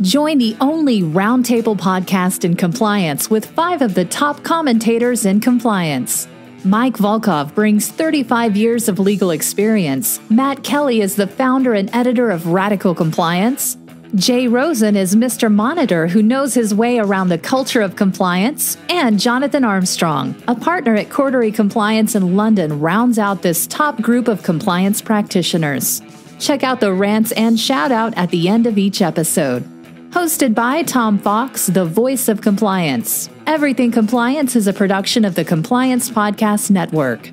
Join the only roundtable podcast in compliance with 5 of the top commentators in compliance. Mike Volkov brings 35 years of legal experience. Matt Kelly is the founder and editor of Radical Compliance. Jay Rosen is Mr. Monitor, who knows his way around the culture of compliance. And Jonathan Armstrong, a partner at Cordery Compliance in London, rounds out this top group of compliance practitioners. Check out the rants and shout out at the end of each episode. Hosted by Tom Fox, the voice of compliance. Everything Compliance is a production of the Compliance Podcast Network.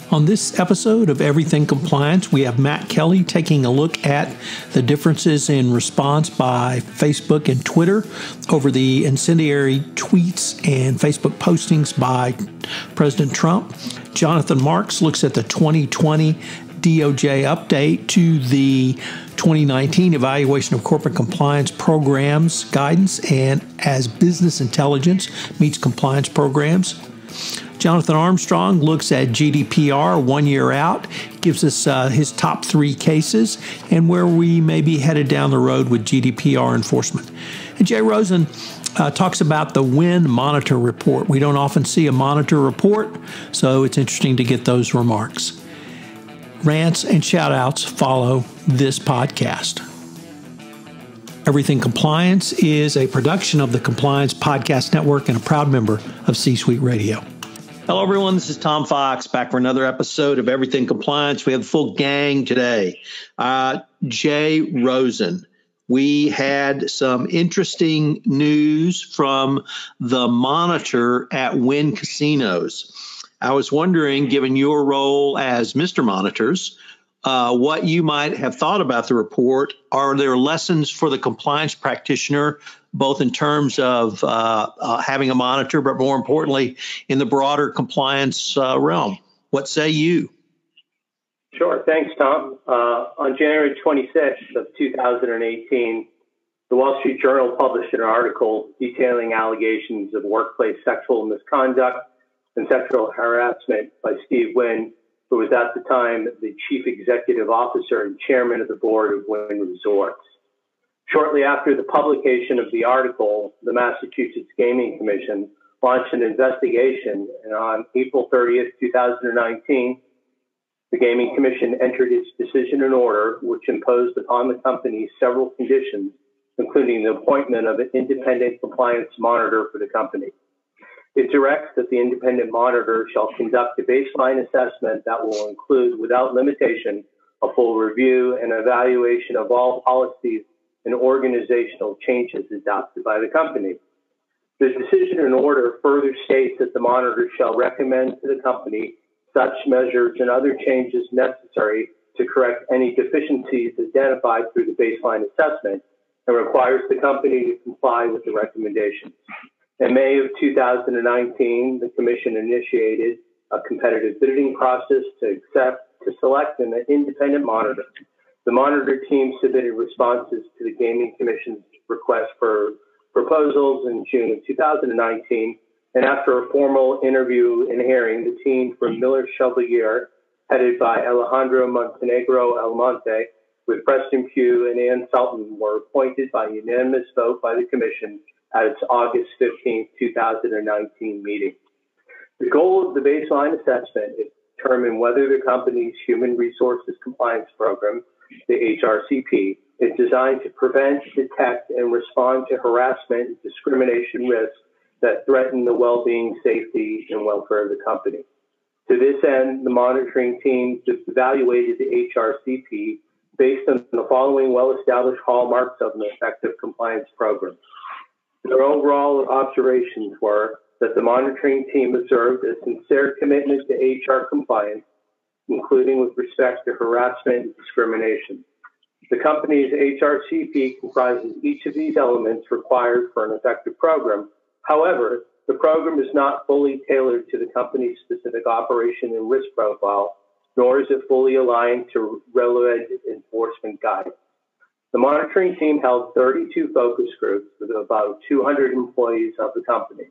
On this episode of Everything Compliance, we have Matt Kelly taking a look at the differences in response by Facebook and Twitter over the incendiary tweets and Facebook postings by President Trump. Jonathan Marks looks at the 2020 DOJ update to the 2019 Evaluation of Corporate Compliance Programs Guidance and as business intelligence meets compliance programs. Jonathan Armstrong looks at GDPR 1 year out, gives us his top 3 cases and where we may be headed down the road with GDPR enforcement. And Jay Rosen talks about the WIN Monitor report. We don't often see a monitor report, so it's interesting to get those remarks. Rants and shout-outs follow this podcast. Everything Compliance is a production of the Compliance Podcast Network and a proud member of C-Suite Radio. Hello, everyone. This is Tom Fox back for another episode of Everything Compliance. We have the full gang today. Jay Rosen. We had some interesting news from the monitor at Wynn Casinos. I was wondering, given your role as Mr. Monitors, what you might have thought about the report. Are there lessons for the compliance practitioner, both in terms of having a monitor, but more importantly, in the broader compliance realm? What say you? Sure. Thanks, Tom. On January 26th of 2018, the Wall Street Journal published an article detailing allegations of workplace sexual misconduct and sexual harassment by Steve Wynn, who was at the time the chief executive officer and chairman of the board of Wynn Resorts. Shortly after the publication of the article, the Massachusetts Gaming Commission launched an investigation, and on April 30th, 2019, the Gaming Commission entered its decision and order, which imposed upon the company several conditions, including the appointment of an independent compliance monitor for the company. It directs that the independent monitor shall conduct a baseline assessment that will include, without limitation, a full review and evaluation of all policies and organizational changes adopted by the company. The decision and order further states that the monitor shall recommend to the company such measures and other changes necessary to correct any deficiencies identified through the baseline assessment and requires the company to comply with the recommendations. In May of 2019, the Commission initiated a competitive bidding process to select an independent monitor. The monitor team submitted responses to the Gaming Commission's request for proposals in June of 2019, and after a formal interview and hearing, the team from Miller Chevalier, headed by Alejandro Montenegro Almonte, with Preston Pugh and Ann Sultan, were appointed by unanimous vote by the Commission at its August 15, 2019 meeting. The goal of the baseline assessment is to determine whether the company's Human Resources Compliance Program, the HRCP, is designed to prevent, detect, and respond to harassment and discrimination risks that threaten the well-being, safety, and welfare of the company. To this end, the monitoring team evaluated the HRCP based on the following well-established hallmarks of an effective compliance program. Their overall observations were that the monitoring team observed a sincere commitment to HR compliance, including with respect to harassment and discrimination. The company's HRCP comprises each of these elements required for an effective program. However, the program is not fully tailored to the company's specific operation and risk profile, nor is it fully aligned to relevant enforcement guidance. The monitoring team held 32 focus groups with about 200 employees of the company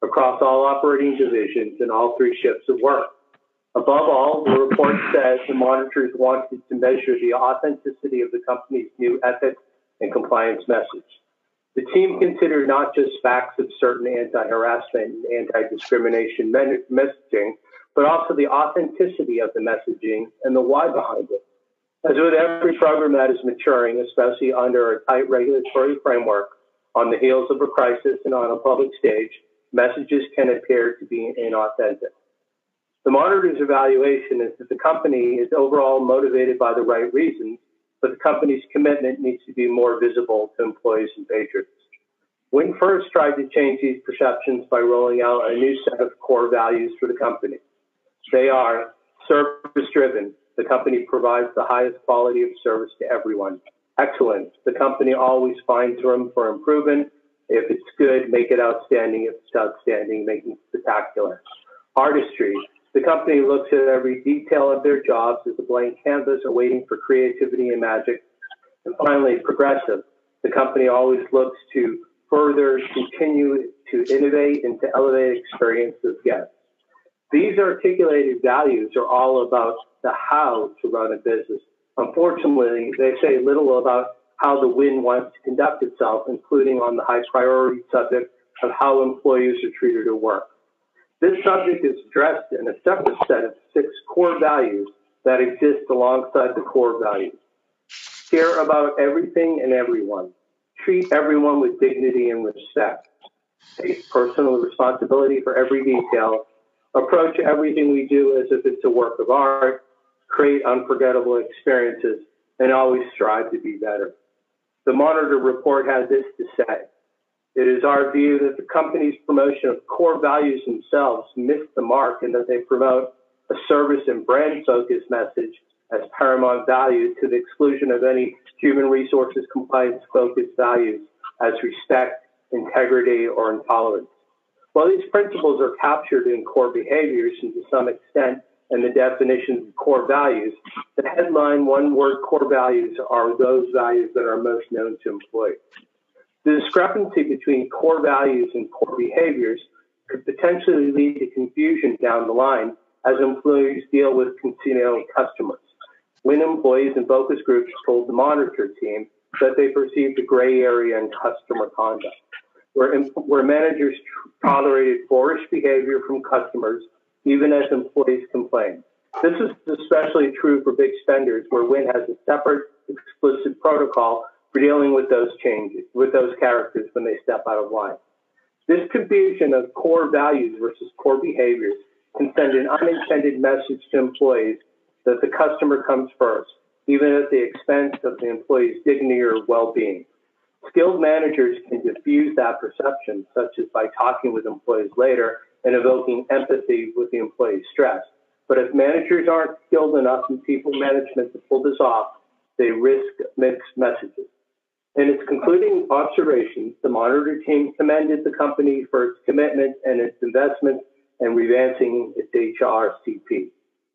across all operating divisions and all 3 shifts of work. Above all, the report says the monitors wanted to measure the authenticity of the company's new ethics and compliance message. The team considered not just facts of certain anti-harassment and anti-discrimination messaging, but also the authenticity of the messaging and the why behind it. As with every program that is maturing, especially under a tight regulatory framework, on the heels of a crisis and on a public stage, messages can appear to be inauthentic. The monitor's evaluation is that the company is overall motivated by the right reasons, but the company's commitment needs to be more visible to employees and patrons. Wynn first tried to change these perceptions by rolling out a new set of core values for the company. They are service-driven. The company provides the highest quality of service to everyone. Excellence. The company always finds room for improvement. If it's good, make it outstanding. If it's outstanding, make it spectacular. Artistry. The company looks at every detail of their jobs as a blank canvas awaiting for creativity and magic. And finally, progressive. The company always looks to further continue to innovate and to elevate experience of guests. These articulated values are all about the how to run a business. Unfortunately, they say little about how the Wynn wants to conduct itself, including on the high priority subject of how employees are treated at work. This subject is addressed in a separate set of 6 core values that exist alongside the core values. Care about everything and everyone. Treat everyone with dignity and respect. Take personal responsibility for every detail. Approach everything we do as if it's a work of art. Create unforgettable experiences, and always strive to be better. The Monitor report has this to say. It is our view that the company's promotion of core values themselves missed the mark and that they promote a service and brand-focused message as paramount value to the exclusion of any human resources compliance-focused values as respect, integrity, or intolerance. While these principles are captured in core behaviors and to some extent in the definitions of core values, the headline one-word core values are those values that are most known to employees. The discrepancy between core values and core behaviors could potentially lead to confusion down the line as employees deal with customers. When employees and focus groups told the Monitor team that they perceived a gray area in customer conduct, where managers tolerated boorish behavior from customers even as employees complained. This is especially true for big spenders, where Wynn has a separate, explicit protocol for dealing with those changes, with those characters when they step out of line. This confusion of core values versus core behaviors can send an unintended message to employees that the customer comes first, even at the expense of the employee's dignity or well-being. Skilled managers can diffuse that perception, such as by talking with employees later and evoking empathy with the employee's stress. But if managers aren't skilled enough in people management to pull this off, they risk mixed messages. In its concluding observations, the Monitor team commended the company for its commitment and its investment in revamping its HRCP.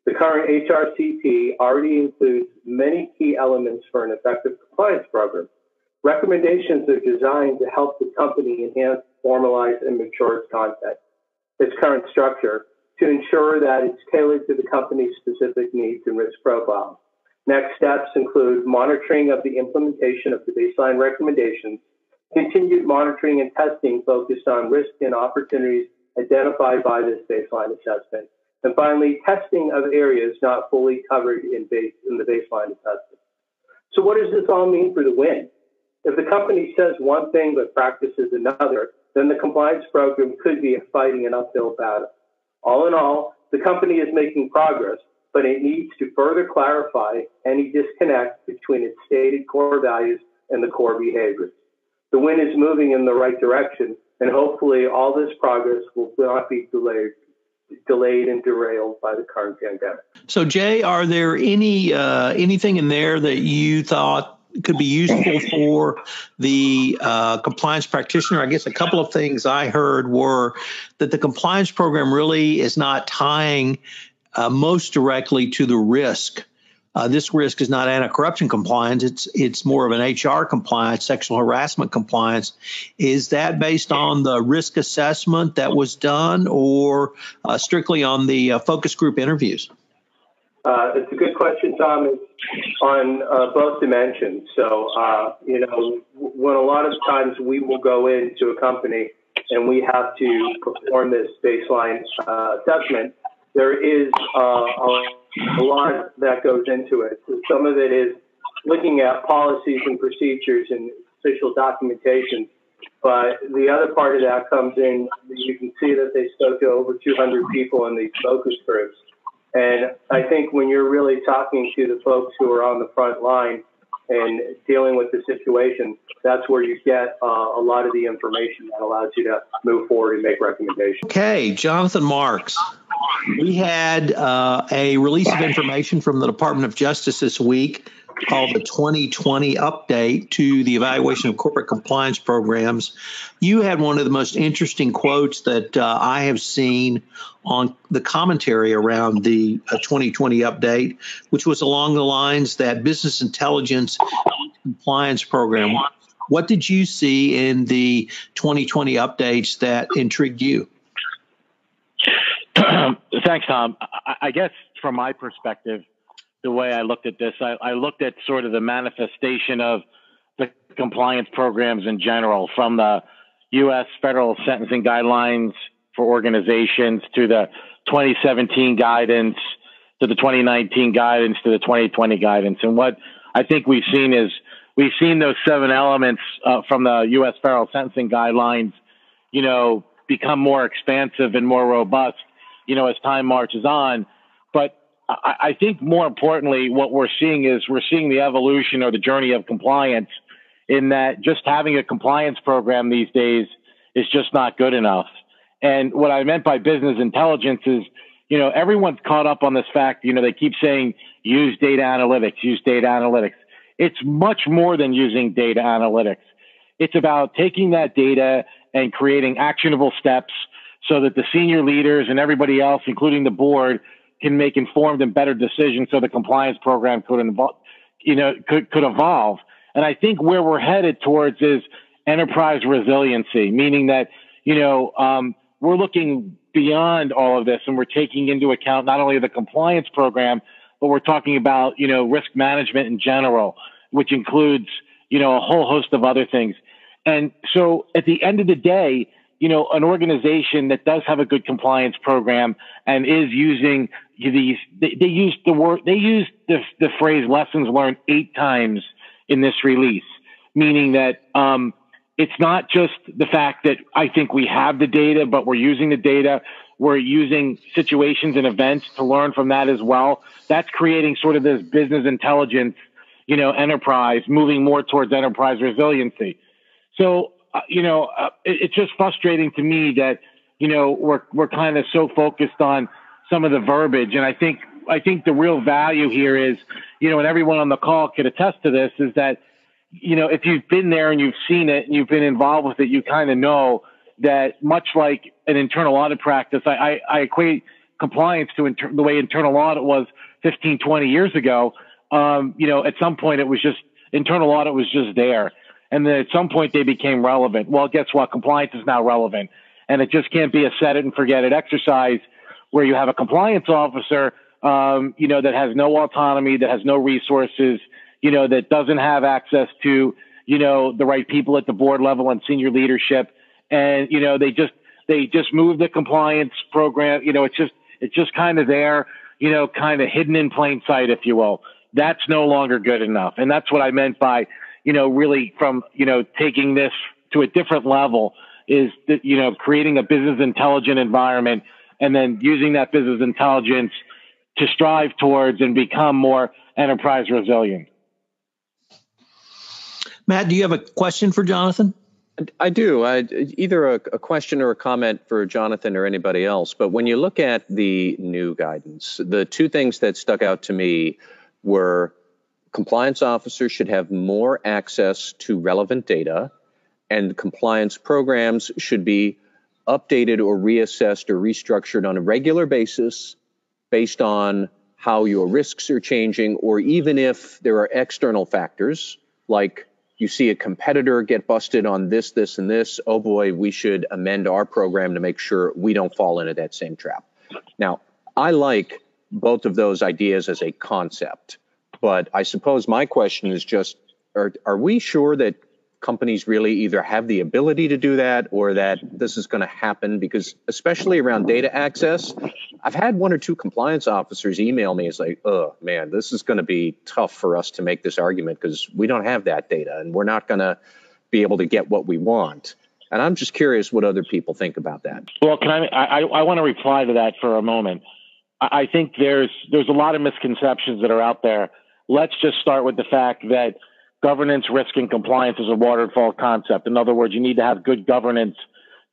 The current HRCP already includes many key elements for an effective compliance program. Recommendations are designed to help the company enhance, formalize, and mature its content, its current structure, to ensure that it's tailored to the company's specific needs and risk profile. Next steps include monitoring of the implementation of the baseline recommendations, continued monitoring and testing focused on risk and opportunities identified by this baseline assessment, and finally, testing of areas not fully covered in the baseline assessment. So what does this all mean for the Wynn? If the company says one thing but practices another, then the compliance program could be fighting an uphill battle. All in all, the company is making progress, but it needs to further clarify any disconnect between its stated core values and the core behaviors. The Wynn is moving in the right direction, and hopefully all this progress will not be delayed and derailed by the current pandemic. So, Jay, are there anything in there that you thought could be useful for the compliance practitioner? I guess a couple of things I heard were that the compliance program really is not tying most directly to the risk. This risk is not anti-corruption compliance. It's more of an HR compliance, sexual harassment compliance. Is that based on the risk assessment that was done or strictly on the focus group interviews? It's a good question, Tom. It's on both dimensions. So, when a lot of times we will go into a company and we have to perform this baseline assessment, there is a lot that goes into it. So some of it is looking at policies and procedures and official documentation. But the other part of that comes in, you can see that they spoke to over 200 people in these focus groups. And I think when you're really talking to the folks who are on the front line and dealing with the situation, that's where you get a lot of the information that allows you to move forward and make recommendations. Okay, Jonathan Marks. We had a release of information from the Department of Justice this week called the 2020 update to the evaluation of corporate compliance programs. You had one of the most interesting quotes that I have seen on the commentary around the 2020 update, which was along the lines that business intelligence compliance program. What did you see in the 2020 updates that intrigued you? Thanks, Tom. I guess from my perspective, the way I looked at this, I looked at sort of the manifestation of the compliance programs in general, from the U.S. federal sentencing guidelines for organizations to the 2017 guidance to the 2019 guidance to the 2020 guidance. And what I think we've seen is we've seen those 7 elements from the U.S. federal sentencing guidelines, become more expansive and more robust, as time marches on. But I think more importantly, what we're seeing the evolution or the journey of compliance, in that just having a compliance program these days is just not good enough. And what I meant by business intelligence is, everyone's caught up on this fact, they keep saying, use data analytics, use data analytics. It's much more than using data analytics. It's about taking that data and creating actionable steps so that the senior leaders and everybody else, including the board, can make informed and better decisions so the compliance program could evolve. And I think where we're headed towards is enterprise resiliency, meaning that, we're looking beyond all of this and we're taking into account not only the compliance program, but we're talking about, risk management in general, which includes, a whole host of other things. And so at the end of the day, an organization that does have a good compliance program and is using these, they use the phrase lessons learned 8 times in this release, meaning that it's not just the fact that I think we have the data, but we're using the data. We're using situations and events to learn from that as well. That's creating sort of this business intelligence, enterprise, moving more towards enterprise resiliency. So, it's just frustrating to me that, we're kind of so focused on some of the verbiage. And I think the real value here is, and everyone on the call could attest to this, is that, if you've been there and you've seen it and you've been involved with it, you kind of know that much like an internal audit practice, I equate compliance to the way internal audit was 15, 20 years ago. At some point it was just, internal audit was just there. And then at some point they became relevant. Well, guess what? Compliance is now relevant. And it just can't be a set it and forget it exercise where you have a compliance officer, that has no autonomy, that has no resources, that doesn't have access to, the right people at the board level and senior leadership. And, they just move the compliance program. It's just kind of there, kind of hidden in plain sight, if you will. That's no longer good enough. And that's what I meant by, really from, taking this to a different level is that, creating a business intelligent environment and then using that business intelligence to strive towards and become more enterprise resilient. Matt, do you have a question for Jonathan? I do. Either a question or a comment for Jonathan or anybody else. But when you look at the new guidance, the 2 things that stuck out to me were compliance officers should have more access to relevant data, and compliance programs should be updated or reassessed or restructured on a regular basis based on how your risks are changing, or even if there are external factors like you see a competitor get busted on this, this, and this, oh boy, we should amend our program to make sure we don't fall into that same trap. Now, I like both of those ideas as a concept. But I suppose my question is just, are we sure that companies really either have the ability to do that or that this is going to happen? Because especially around data access, I've had one or two compliance officers email me. It's like, oh man, this is going to be tough for us to make this argument because we don't have that data and we're not going to be able to get what we want. And I'm just curious what other people think about that. Well, I want to reply to that for a moment. I think there's a lot of misconceptions that are out there. Let's just start with the fact that governance, risk, and compliance is a waterfall concept. In other words, you need to have good governance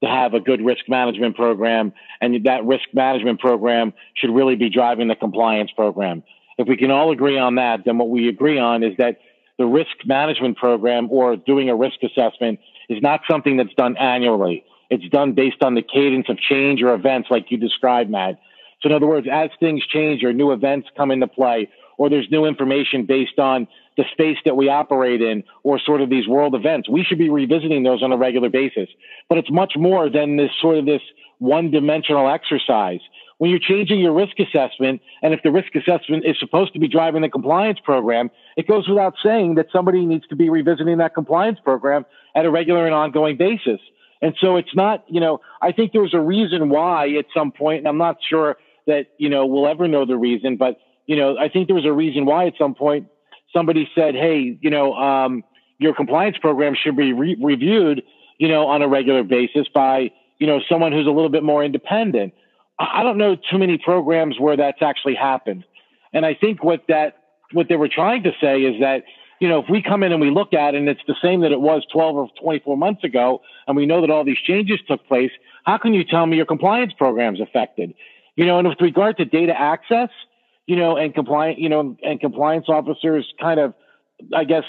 to have a good risk management program, and that risk management program should really be driving the compliance program. If we can all agree on that, then what we agree on is that the risk management program or doing a risk assessment is not something that's done annually. It's done based on the cadence of change or events like you described, Matt. So in other words, as things change or new events come into play, or there's new information based on the space that we operate in, or sort of these world events, we should be revisiting those on a regular basis. But it's much more than this one-dimensional exercise. When you're changing your risk assessment, and if the risk assessment is supposed to be driving the compliance program, it goes without saying that somebody needs to be revisiting that compliance program at a regular and ongoing basis. And so it's not, I think there's a reason why at some point, and I'm not sure that, we'll ever know the reason, but, I think there was a reason why at some point somebody said, hey, your compliance program should be reviewed, on a regular basis by, someone who's a little bit more independent. I don't know too many programs where that's actually happened. And I think what they were trying to say is that, if we come in and we look at it and it's the same that it was 12 or 24 months ago, and we know that all these changes took place, how can you tell me your compliance program's affected? And with regard to data access, and compliance officers kind of, I guess,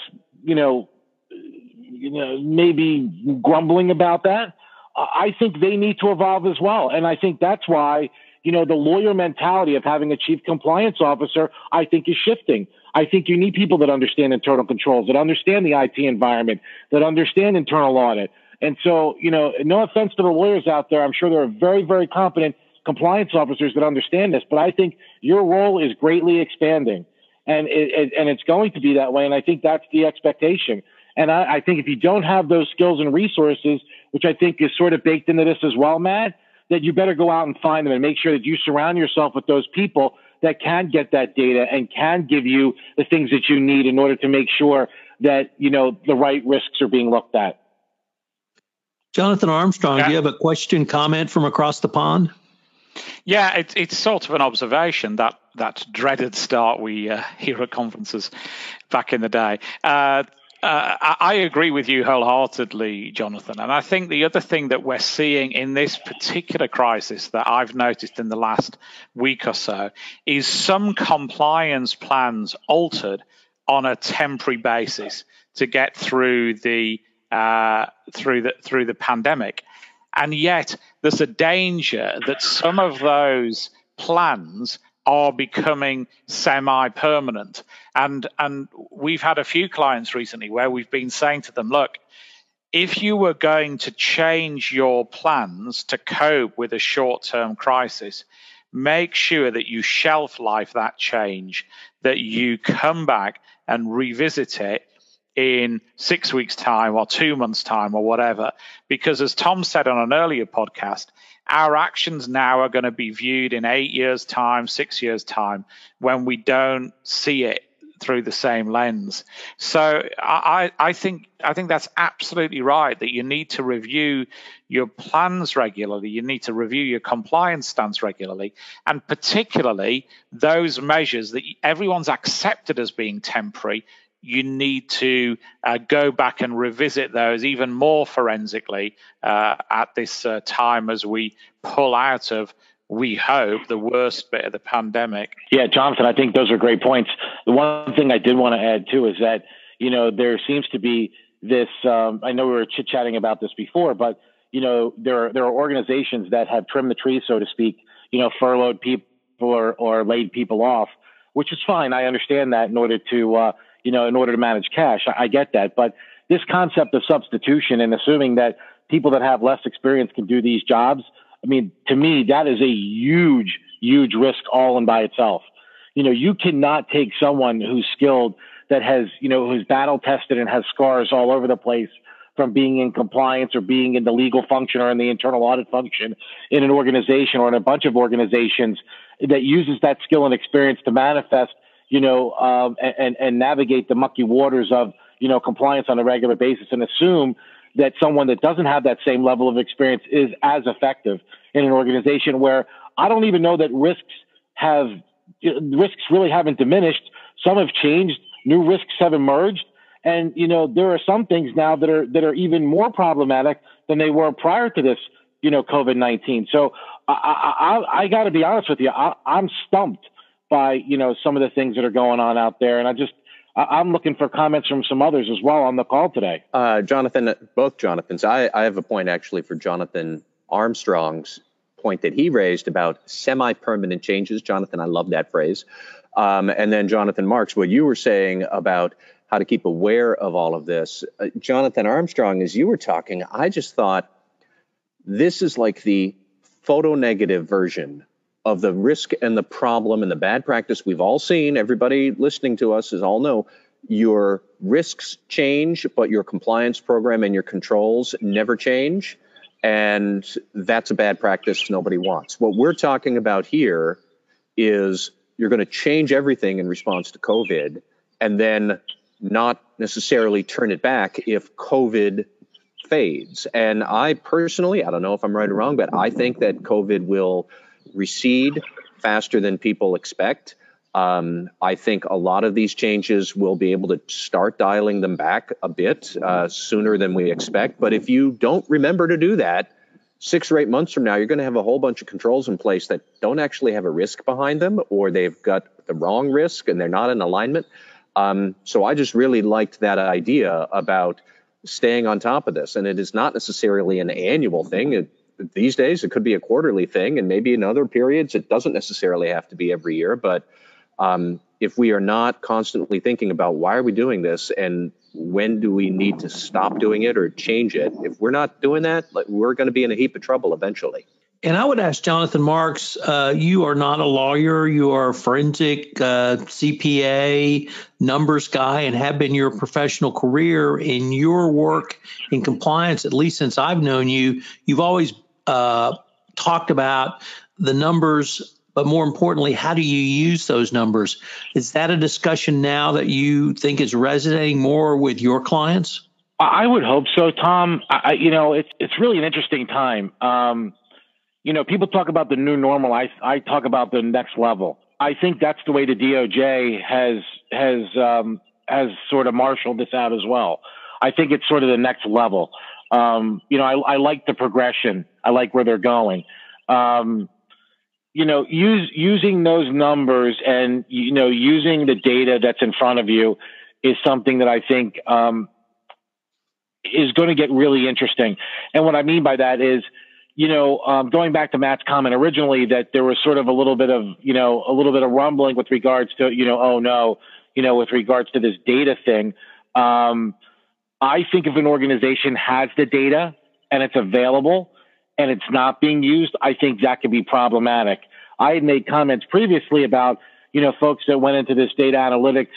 maybe grumbling about that. I think they need to evolve as well. And I think that's why, the lawyer mentality of having a chief compliance officer, I think is shifting. I think you need people that understand internal controls, that understand the IT environment, that understand internal audit. And so, no offense to the lawyers out there, I'm sure there are very, very competent compliance officers that understand this, but I think your role is greatly expanding, and it's going to be that way. And I think that's the expectation. And I think if you don't have those skills and resources, which I think is sort of baked into this as well, Matt, that you better go out and find them and make sure that you surround yourself with those people that can get that data and can give you the things that you need in order to make sure that, the right risks are being looked at. Jonathan Armstrong, do you have a question, comment from across the pond? Yeah, it's sort of an observation, that dreaded start we hear at conferences back in the day. I agree with you wholeheartedly, Jonathan. And I think the other thing that we're seeing in this particular crisis that I've noticed in the last week or so is some compliance plans altered on a temporary basis to get through the pandemic. And yet there's a danger that some of those plans are becoming semi-permanent. And we've had a few clients recently where we've been saying to them, look, if you were going to change your plans to cope with a short-term crisis, make sure that you shelf life that change, that you come back and revisit it in 6 weeks' time or 2 months' time or whatever. Because as Tom said on an earlier podcast, our actions now are going to be viewed in 8 years' time, 6 years' time, when we don't see it through the same lens. So I think that's absolutely right, that you need to review your plans regularly. You need to review your compliance stance regularly, and particularly those measures that everyone's accepted as being temporary. You need to go back and revisit those even more forensically at this time as we pull out of, we hope, the worst bit of the pandemic. Yeah, Jonathan, I think those are great points. The one thing I did want to add, too, is that, there seems to be this, I know we were chit-chatting about this before, but, there are organizations that have trimmed the tree, so to speak, furloughed people or laid people off, which is fine. I understand that in order to manage cash. I get that. But this concept of substitution and assuming that people that have less experience can do these jobs, I mean, to me, that is a huge, huge risk all in by itself. You cannot take someone who's skilled, that has, who's battle tested and has scars all over the place from being in compliance or being in the legal function or in the internal audit function in an organization or in a bunch of organizations, that uses that skill and experience to manifest, and navigate the mucky waters of, compliance on a regular basis, and assume that someone that doesn't have that same level of experience is as effective in an organization where I don't even know that risks really haven't diminished. Some have changed. New risks have emerged. And, there are some things now that are even more problematic than they were prior to this, COVID-19. So I got to be honest with you. I'm stumped by, some of the things that are going on out there. And I'm looking for comments from some others as well on the call today. Jonathan, both Jonathans. I have a point actually for Jonathan Armstrong's point that he raised about semi-permanent changes. Jonathan, I love that phrase. And then Jonathan Marks, what you were saying about how to keep aware of all of this. Jonathan Armstrong, as you were talking, I just thought this is like the photo-negative version of the risk and the problem and the bad practice we've all seen. Everybody listening to us all know your risks change, but your compliance program and your controls never change. And that's a bad practice nobody wants. What we're talking about here is you're going to change everything in response to COVID and then not necessarily turn it back if COVID fades. And I personally, I don't know if I'm right or wrong, but I think that COVID will recede faster than people expect. I think a lot of these changes will be able to start dialing them back a bit sooner than we expect. But if you don't remember to do that, 6 or 8 months from now, you're going to have a whole bunch of controls in place that don't actually have a risk behind them, or they've got the wrong risk and they're not in alignment. So I just really liked that idea about staying on top of this. And it is not necessarily an annual thing. These days, it could be a quarterly thing, and maybe in other periods, it doesn't necessarily have to be every year. But if we are not constantly thinking about why are we doing this and when do we need to stop doing it or change it, if we're not doing that, we're going to be in a heap of trouble eventually. And I would ask Jonathan Marks, you are not a lawyer. You are a forensic CPA, numbers guy, and have been your professional career. In your work in compliance, at least since I've known you, you've always talked about the numbers, but more importantly, how do you use those numbers? Is that a discussion now that you think is resonating more with your clients? I would hope so, Tom. It's really an interesting time. People talk about the new normal. I talk about the next level. I think that's the way the DOJ has sort of marshaled this out as well. I think it's sort of the next level. I like the progression. I like where they're going. Using those numbers and, using the data that's in front of you is something that I think is going to get really interesting. And what I mean by that is, going back to Matt's comment originally, that there was sort of a little bit of rumbling with regards to, with regards to this data thing. I think if an organization has the data and it's available and it's not being used, I think that could be problematic. I had made comments previously about, folks that went into this data analytics,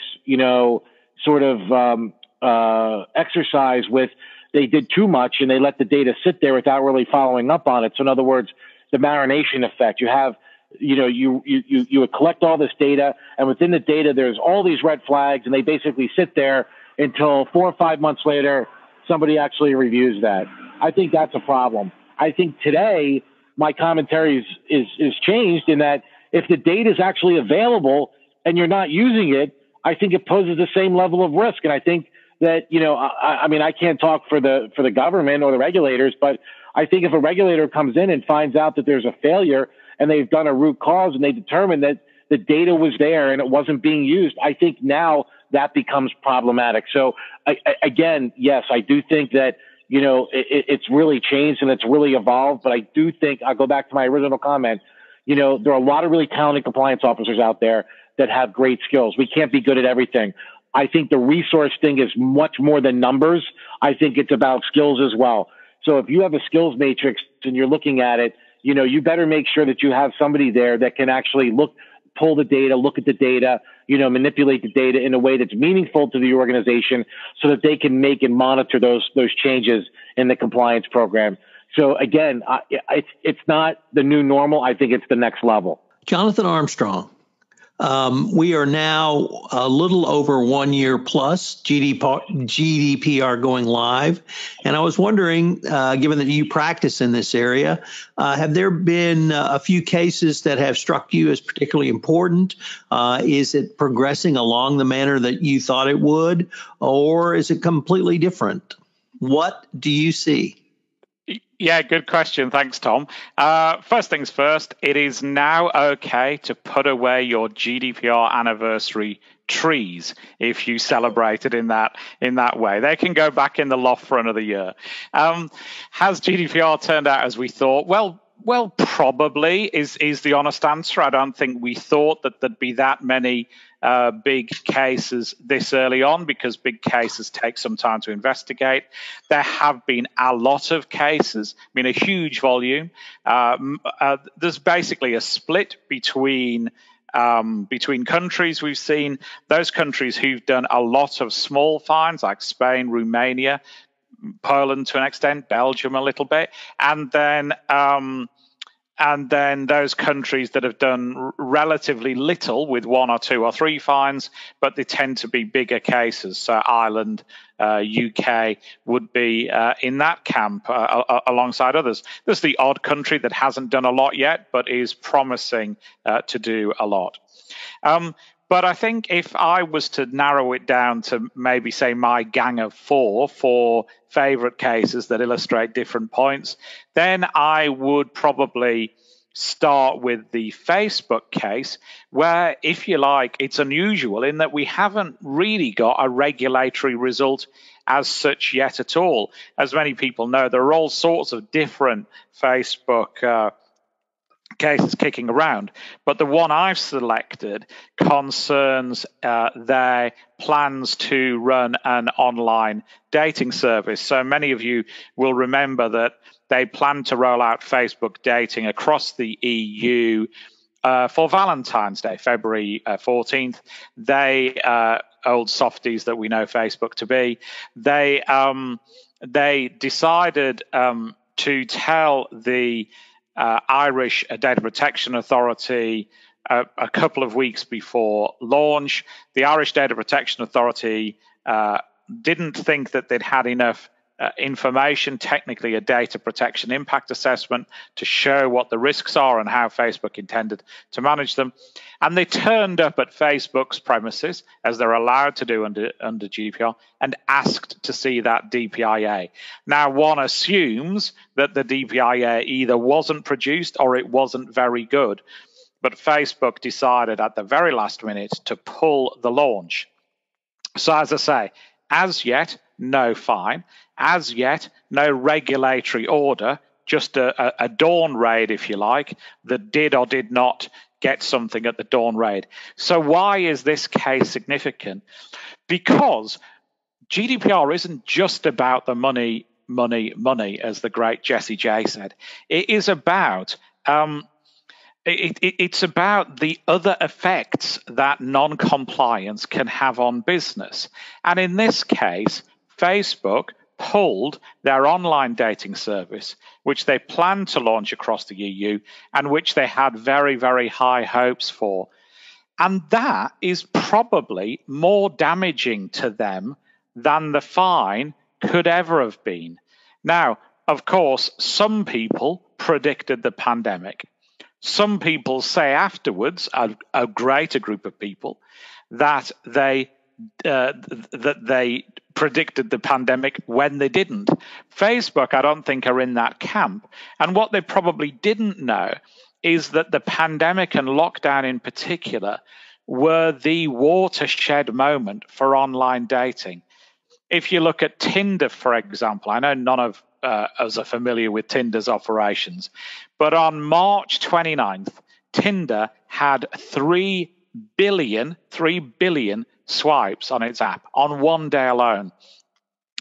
exercise with, they did too much and they let the data sit there without really following up on it. So in other words, the marination effect, you have, you would collect all this data, and within the data, there's all these red flags, and they basically sit there until 4 or 5 months later, somebody actually reviews that. I think that's a problem. I think today my commentary is changed in that if the data is actually available and you're not using it, I think it poses the same level of risk. And I think that, I can't talk for the government or the regulators, but I think if a regulator comes in and finds out that there's a failure and they've done a root cause and they determine that the data was there and it wasn't being used, I think now that becomes problematic. So again, yes, I do think that, it's really changed and it's really evolved, but I do think, I'll go back to my original comment, there are a lot of really talented compliance officers out there that have great skills. We can't be good at everything. I think the resource thing is much more than numbers. I think it's about skills as well. So if you have a skills matrix and you're looking at it, you better make sure that you have somebody there that can actually pull the data, look at the data, manipulate the data in a way that's meaningful to the organization so that they can make and monitor those changes in the compliance program. So again, it's not the new normal. I think it's the next level. Jonathan Armstrong, we are now a little over 1 year plus GDPR going live. And I was wondering, given that you practice in this area, have there been a few cases that have struck you as particularly important? Is it progressing along the manner that you thought it would, or is it completely different? What do you see? Yeah, good question. Thanks, Tom. First things first, it is now okay to put away your GDPR anniversary trees if you celebrated in that way. They can go back in the loft for another year. Has GDPR turned out as we thought? Well, probably is the honest answer. I don't think we thought that there'd be that many big cases this early on, because big cases take some time to investigate. There have been a lot of cases, a huge volume. There's basically a split between countries. We've seen those countries who've done a lot of small fines, like Spain, Romania, Poland to an extent, Belgium a little bit, and then those countries that have done relatively little with 1 or 2 or 3 fines, but they tend to be bigger cases. So Ireland, UK would be in that camp alongside others. There's the odd country that hasn't done a lot yet, but is promising to do a lot. But I think if I was to narrow it down to maybe say my gang of four favorite cases that illustrate different points, then I would probably start with the Facebook case, where, if you like, it's unusual in that we haven't really got a regulatory result as such yet at all. As many people know, there are all sorts of different Facebook cases kicking around, but the one I've selected concerns their plans to run an online dating service. So many of you will remember that they plan to roll out Facebook dating across the EU for Valentine's Day, February 14th. They, old softies that we know Facebook to be, they decided to tell the Irish Data Protection Authority a couple of weeks before launch. The Irish Data Protection Authority didn't think that they'd had enough information, technically a data protection impact assessment, to show what the risks are and how Facebook intended to manage them. And they turned up at Facebook's premises, as they're allowed to do under GDPR, and asked to see that DPIA. Now, one assumes that the DPIA either wasn't produced or it wasn't very good. But Facebook decided at the very last minute to pull the launch. So, as I say, as yet, no fine. As yet, no regulatory order, just a dawn raid, if you like, that did or did not get something at the dawn raid. So why is this case significant? Because GDPR isn't just about the money, as the great Jessie J said. It is about it's about the other effects that non-compliance can have on business. And in this case, Facebook pulled their online dating service, which they planned to launch across the EU and which they had very, very high hopes for. And that is probably more damaging to them than the fine could ever have been. Now, of course, some people predicted the pandemic. Some people say afterwards, a greater group of people, that they predicted the pandemic when they didn't. Facebook, I don't think, are in that camp. And what they probably didn't know is that the pandemic and lockdown in particular were the watershed moment for online dating. If you look at Tinder, for example, I know none of us are familiar with Tinder's operations, but on March 29th, Tinder had 3 billion swipes on its app on one day alone.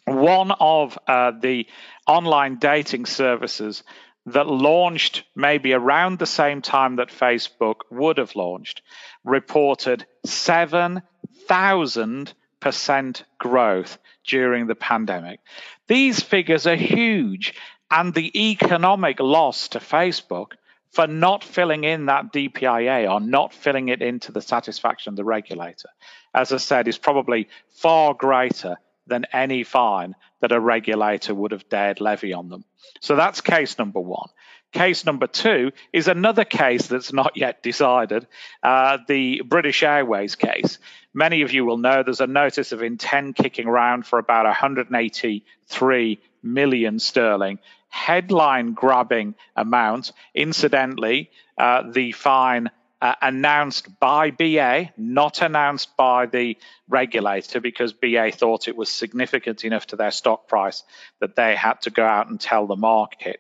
One of the online dating services that launched maybe around the same time that Facebook would have launched reported 7,000% growth during the pandemic. These figures are huge, and the economic loss to Facebook for not filling in that DPIA or not filling it into the satisfaction of the regulator, as I said, is probably far greater than any fine that a regulator would have dared levy on them. So that's case number one. Case number two is another case that's not yet decided, the British Airways case. Many of you will know there's a notice of intent kicking around for about 183 million sterling, headline grabbing amount. Incidentally, the fine announced by BA, not announced by the regulator, because BA thought it was significant enough to their stock price that they had to go out and tell the market.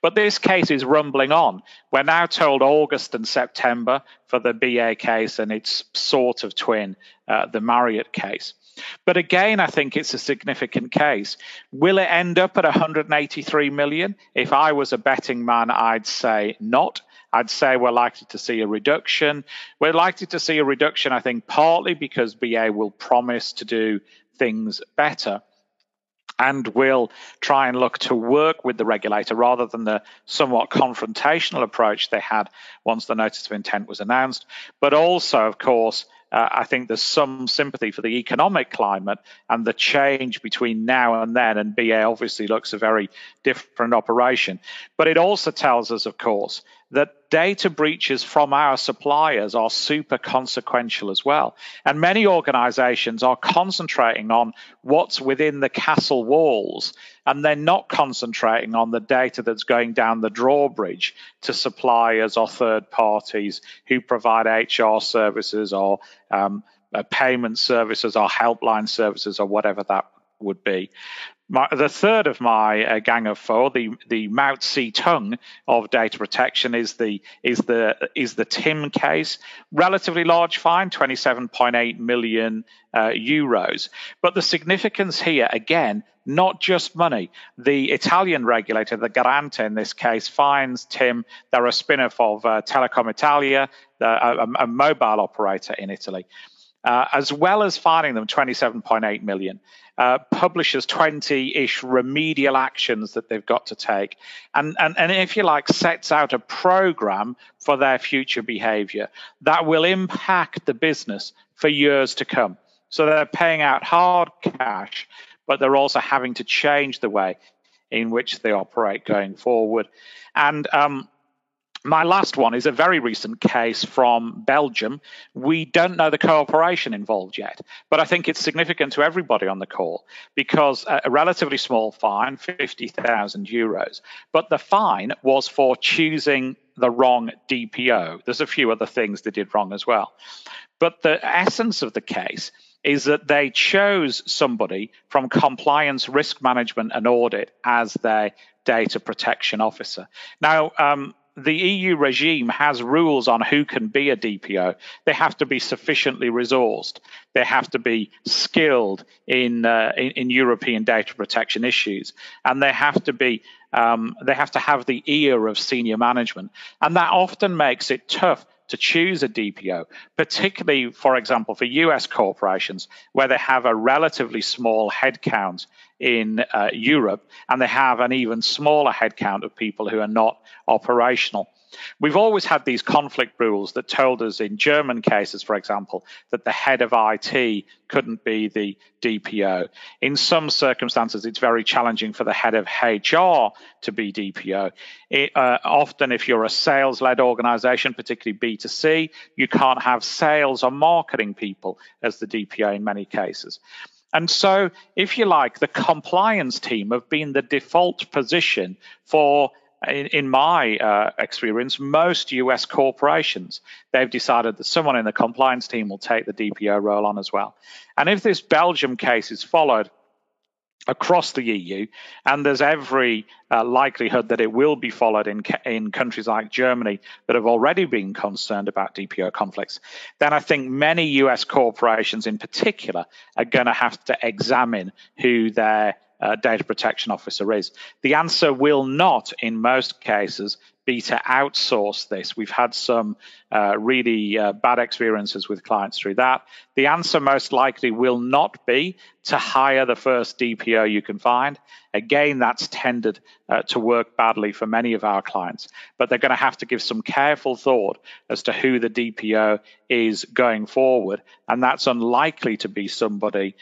But this case is rumbling on. We're now told August and September for the BA case and its sort of twin, the Marriott case. But again, I think it's a significant case. Will it end up at 183 million? If I was a betting man, I'd say not. I'd say we're likely to see a reduction. We're likely to see a reduction, I think, partly because BA will promise to do things better and will try and look to work with the regulator rather than the somewhat confrontational approach they had once the notice of intent was announced. But also, of course, I think there's some sympathy for the economic climate and the change between now and then, and BA obviously looks a very different operation. But it also tells us, of course, that data breaches from our suppliers are super consequential as well. And many organizations are concentrating on what's within the castle walls, and they're not concentrating on the data that's going down the drawbridge to suppliers or third parties who provide HR services or payment services or helpline services or whatever that would be. The third of my gang of four, the Mao Zedong of data protection, is the Tim case. Relatively large fine, 27.8 million euros. But the significance here, again, not just money. The Italian regulator, the Garante in this case, fines Tim. They're a spin-off of Telecom Italia, a mobile operator in Italy. As well as fining them 27.8 million, publishes 20-ish remedial actions that they've got to take, and if you like, sets out a program for their future behavior that will impact the business for years to come. So they're paying out hard cash, but they're also having to change the way in which they operate going forward. And my last one is a very recent case from Belgium. We don't know the cooperation involved yet, but I think it's significant to everybody on the call because a relatively small fine, 50,000 euros, but the fine was for choosing the wrong DPO. There's a few other things they did wrong as well. But the essence of the case is that they chose somebody from compliance, risk management and audit as their data protection officer. Now, the EU regime has rules on who can be a DPO. They have to be sufficiently resourced. They have to be skilled in European data protection issues, and they have to be they have to have the ear of senior management, and that often makes it tough to choose a DPO, particularly, for example, for US corporations where they have a relatively small headcount in Europe, and they have an even smaller headcount of people who are not operational. We've always had these conflict rules that told us in German cases, for example, that the head of IT couldn't be the DPO. In some circumstances, it's very challenging for the head of HR to be DPO. Often, if you're a sales-led organization, particularly B2C, you can't have sales or marketing people as the DPO in many cases. And so, if you like, the compliance team have been the default position for, in my experience, most US corporations. They've decided that someone in the compliance team will take the DPO role on as well. And if this Belgium case is followed across the EU, and there's every likelihood that it will be followed in countries like Germany that have already been concerned about DPO conflicts, then I think many US corporations in particular are going to have to examine who their data protection officer is. The answer will not, in most cases, be to outsource this. We've had some really bad experiences with clients through that. The answer most likely will not be to hire the first DPO you can find. Again, that's tended to work badly for many of our clients, but they're going to have to give some careful thought as to who the DPO is going forward, and that's unlikely to be somebody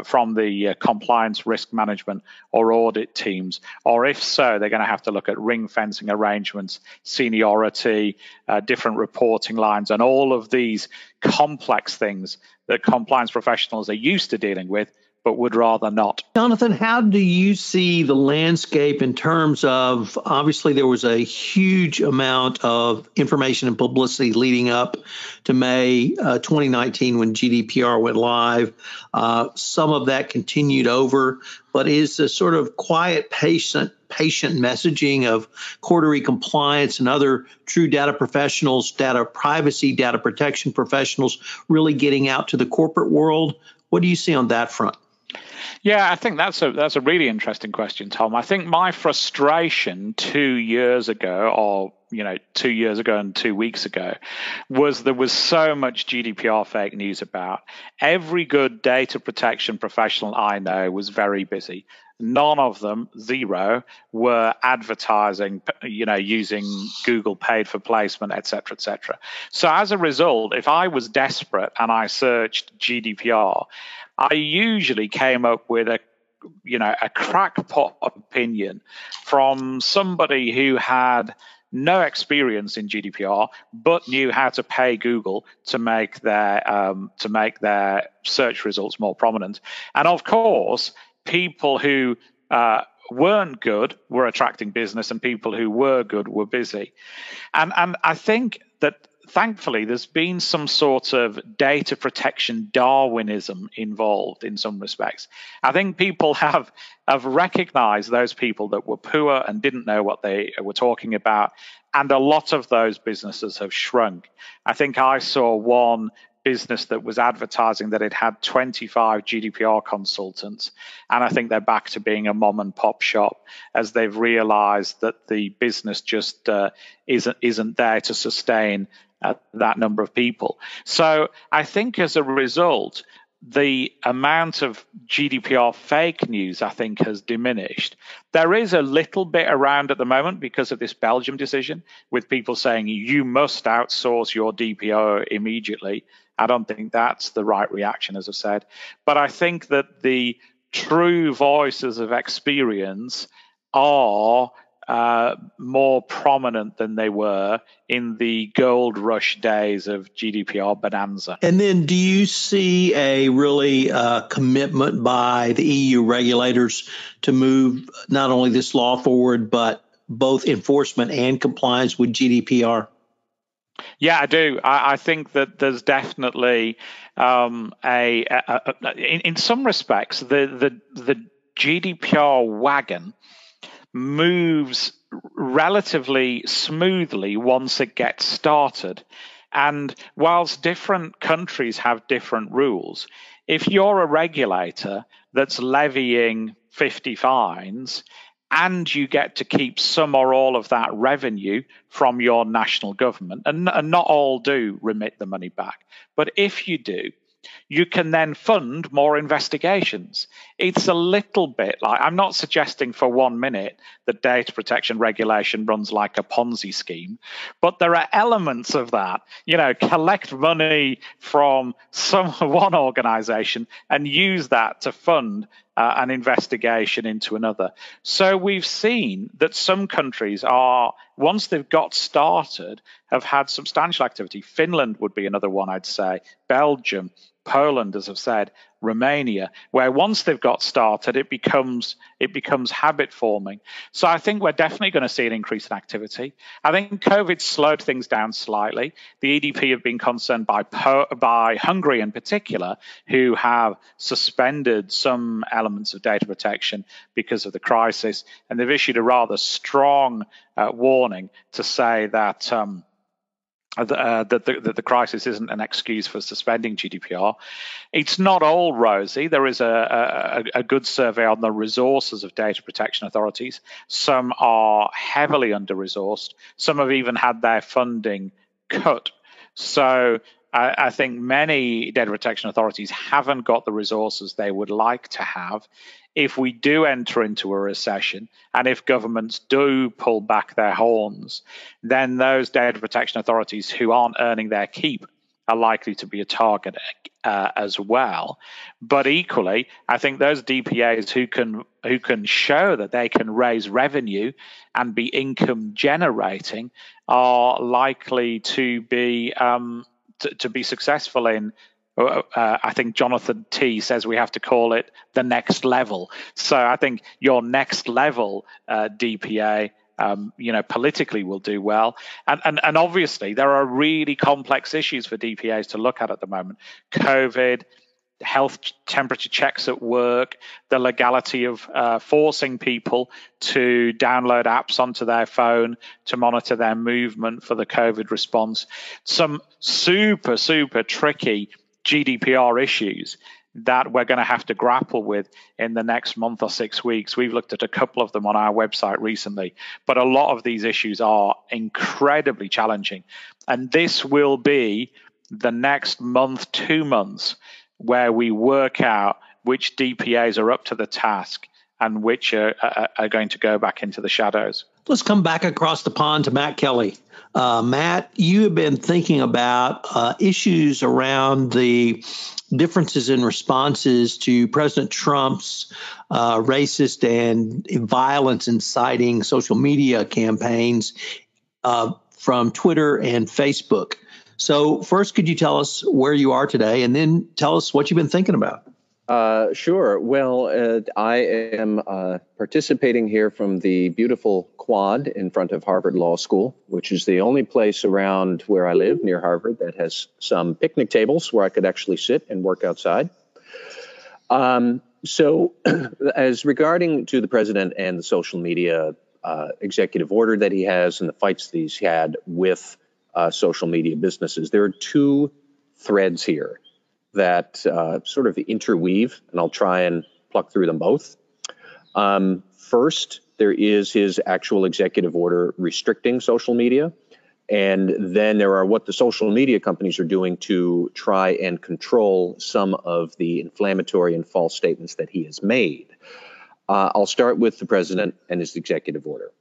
from the compliance, risk management, or audit teams, or if so, they're going to have to look at ring fencing arrangements, seniority, different reporting lines, and all of these complex things that compliance professionals are used to dealing with, but would rather not. Jonathan, how do you see the landscape in terms of, obviously there was a huge amount of information and publicity leading up to May 2019 when GDPR went live. Some of that continued over, but is the sort of quiet, patient messaging of Cordery compliance and other true data professionals, data privacy, data protection professionals really getting out to the corporate world? What do you see on that front? Yeah, I think that's a really interesting question, Tom. I think my frustration 2 years ago, or 2 years ago and 2 weeks ago, was there was so much GDPR fake news about. Every good data protection professional I know was very busy. None of them, zero, were advertising, using Google paid for placement, et cetera, et cetera. So as a result, if I was desperate and I searched GDPR, I usually came up with a crackpot opinion from somebody who had no experience in GDPR, but knew how to pay Google to make their search results more prominent. And of course, people who weren't good were attracting business, and people who were good were busy. And I think that thankfully there's been some sort of data protection Darwinism involved in some respects. I think people have recognized those people that were poor and didn't know what they were talking about, and a lot of those businesses have shrunk. I think I saw one business that was advertising that it had 25 GDPR consultants, and I think they're back to being a mom and pop shop as they've realized that the business just isn't there to sustain that number of people. So I think as a result, the amount of GDPR fake news, I think, has diminished. There is a little bit around at the moment because of this Belgium decision, with people saying you must outsource your DPO immediately. I don't think that's the right reaction, as I said. But I think that the true voices of experience are more prominent than they were in the gold rush days of GDPR bonanza. And then do you see a really commitment by the EU regulators to move not only this law forward, but both enforcement and compliance with GDPR? Yeah, I do. I think that there's definitely in some respects, the GDPR wagon moves relatively smoothly once it gets started. And whilst different countries have different rules, if you're a regulator that's levying 50 fines, and you get to keep some or all of that revenue from your national government, and not all do remit the money back, but if you do, you can then fund more investigations. It's a little bit like, I'm not suggesting for 1 minute that data protection regulation runs like a Ponzi scheme, but there are elements of that. Collect money from one organization and use that to fund an investigation into another. So we've seen that some countries are, once they've got started, have had substantial activity. Finland would be another one, I'd say. Belgium, Poland, as I've said, Romania, where once they've got started, it becomes habit forming. So I think we're definitely going to see an increase in activity. I think COVID slowed things down slightly. The EDP have been concerned by Hungary in particular, who have suspended some elements of data protection because of the crisis, and they've issued a rather strong warning to say that that the crisis isn't an excuse for suspending GDPR. It's not all rosy. There is a good survey on the resources of data protection authorities. Some are heavily under-resourced. Some have even had their funding cut. So I think many data protection authorities haven't got the resources they would like to have. If we do enter into a recession, and if governments do pull back their horns, then those data protection authorities who aren't earning their keep are likely to be a target as well. But equally, I think those DPAs who can show that they can raise revenue and be income generating are likely to be successful in. I think Jonathan T says we have to call it the next level. So I think your next level DPA, politically will do well. And obviously there are really complex issues for DPAs to look at the moment. COVID, health temperature checks at work, the legality of forcing people to download apps onto their phone to monitor their movement for the COVID response. Some super, super tricky GDPR issues that we're going to have to grapple with in the next month or 6 weeks. We've looked at a couple of them on our website recently, but a lot of these issues are incredibly challenging. And this will be the next month, 2 months, where we work out which DPAs are up to the task and which are going to go back into the shadows. Let's come back across the pond to Matt Kelly. Matt, you have been thinking about issues around the differences in responses to President Trump's racist and violence inciting social media campaigns from Twitter and Facebook. So first, could you tell us where you are today, and then tell us what you've been thinking about? Sure. Well, I am participating here from the beautiful quad in front of Harvard Law School, which is the only place around where I live near Harvard that has some picnic tables where I could actually sit and work outside. So as regarding to the president and the social media executive order that he has and the fights that he's had with social media businesses, there are two threads here that sort of interweave, and I'll try and pluck through them both. First, there is his actual executive order restricting social media. And then there are what the social media companies are doing to try and control some of the inflammatory and false statements that he has made. I'll start with the president and his executive order.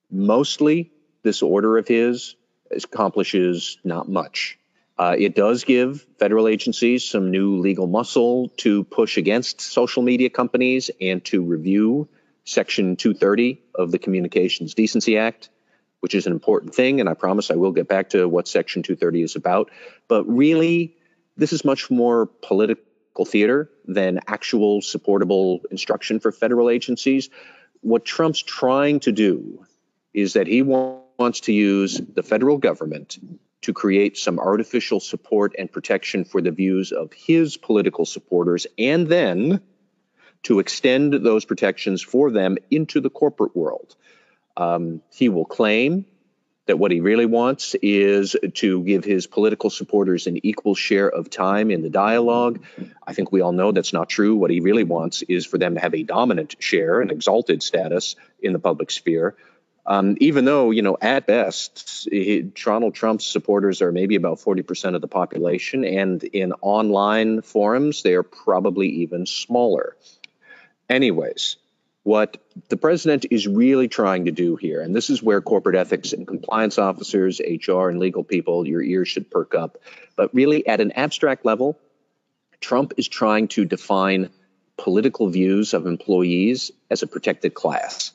Mostly, this order of his accomplishes not much. It does give federal agencies some new legal muscle to push against social media companies and to review Section 230 of the Communications Decency Act, which is an important thing, and I promise I will get back to what Section 230 is about. But really, this is much more political theater than actual supportable instruction for federal agencies. What Trump's trying to do is that he wants to use the federal government to create some artificial support and protection for the views of his political supporters, and then to extend those protections for them into the corporate world. He will claim that what he really wants is to give his political supporters an equal share of time in the dialogue. I think we all know that's not true. What he really wants is for them to have a dominant share, an exalted status in the public sphere. Even though, at best, Donald Trump's supporters are maybe about 40% of the population, and in online forums, they are probably even smaller. Anyways, what the president is really trying to do here, and this is where corporate ethics and compliance officers, HR and legal people, your ears should perk up. But really, at an abstract level, Trump is trying to define political views of employees as a protected class.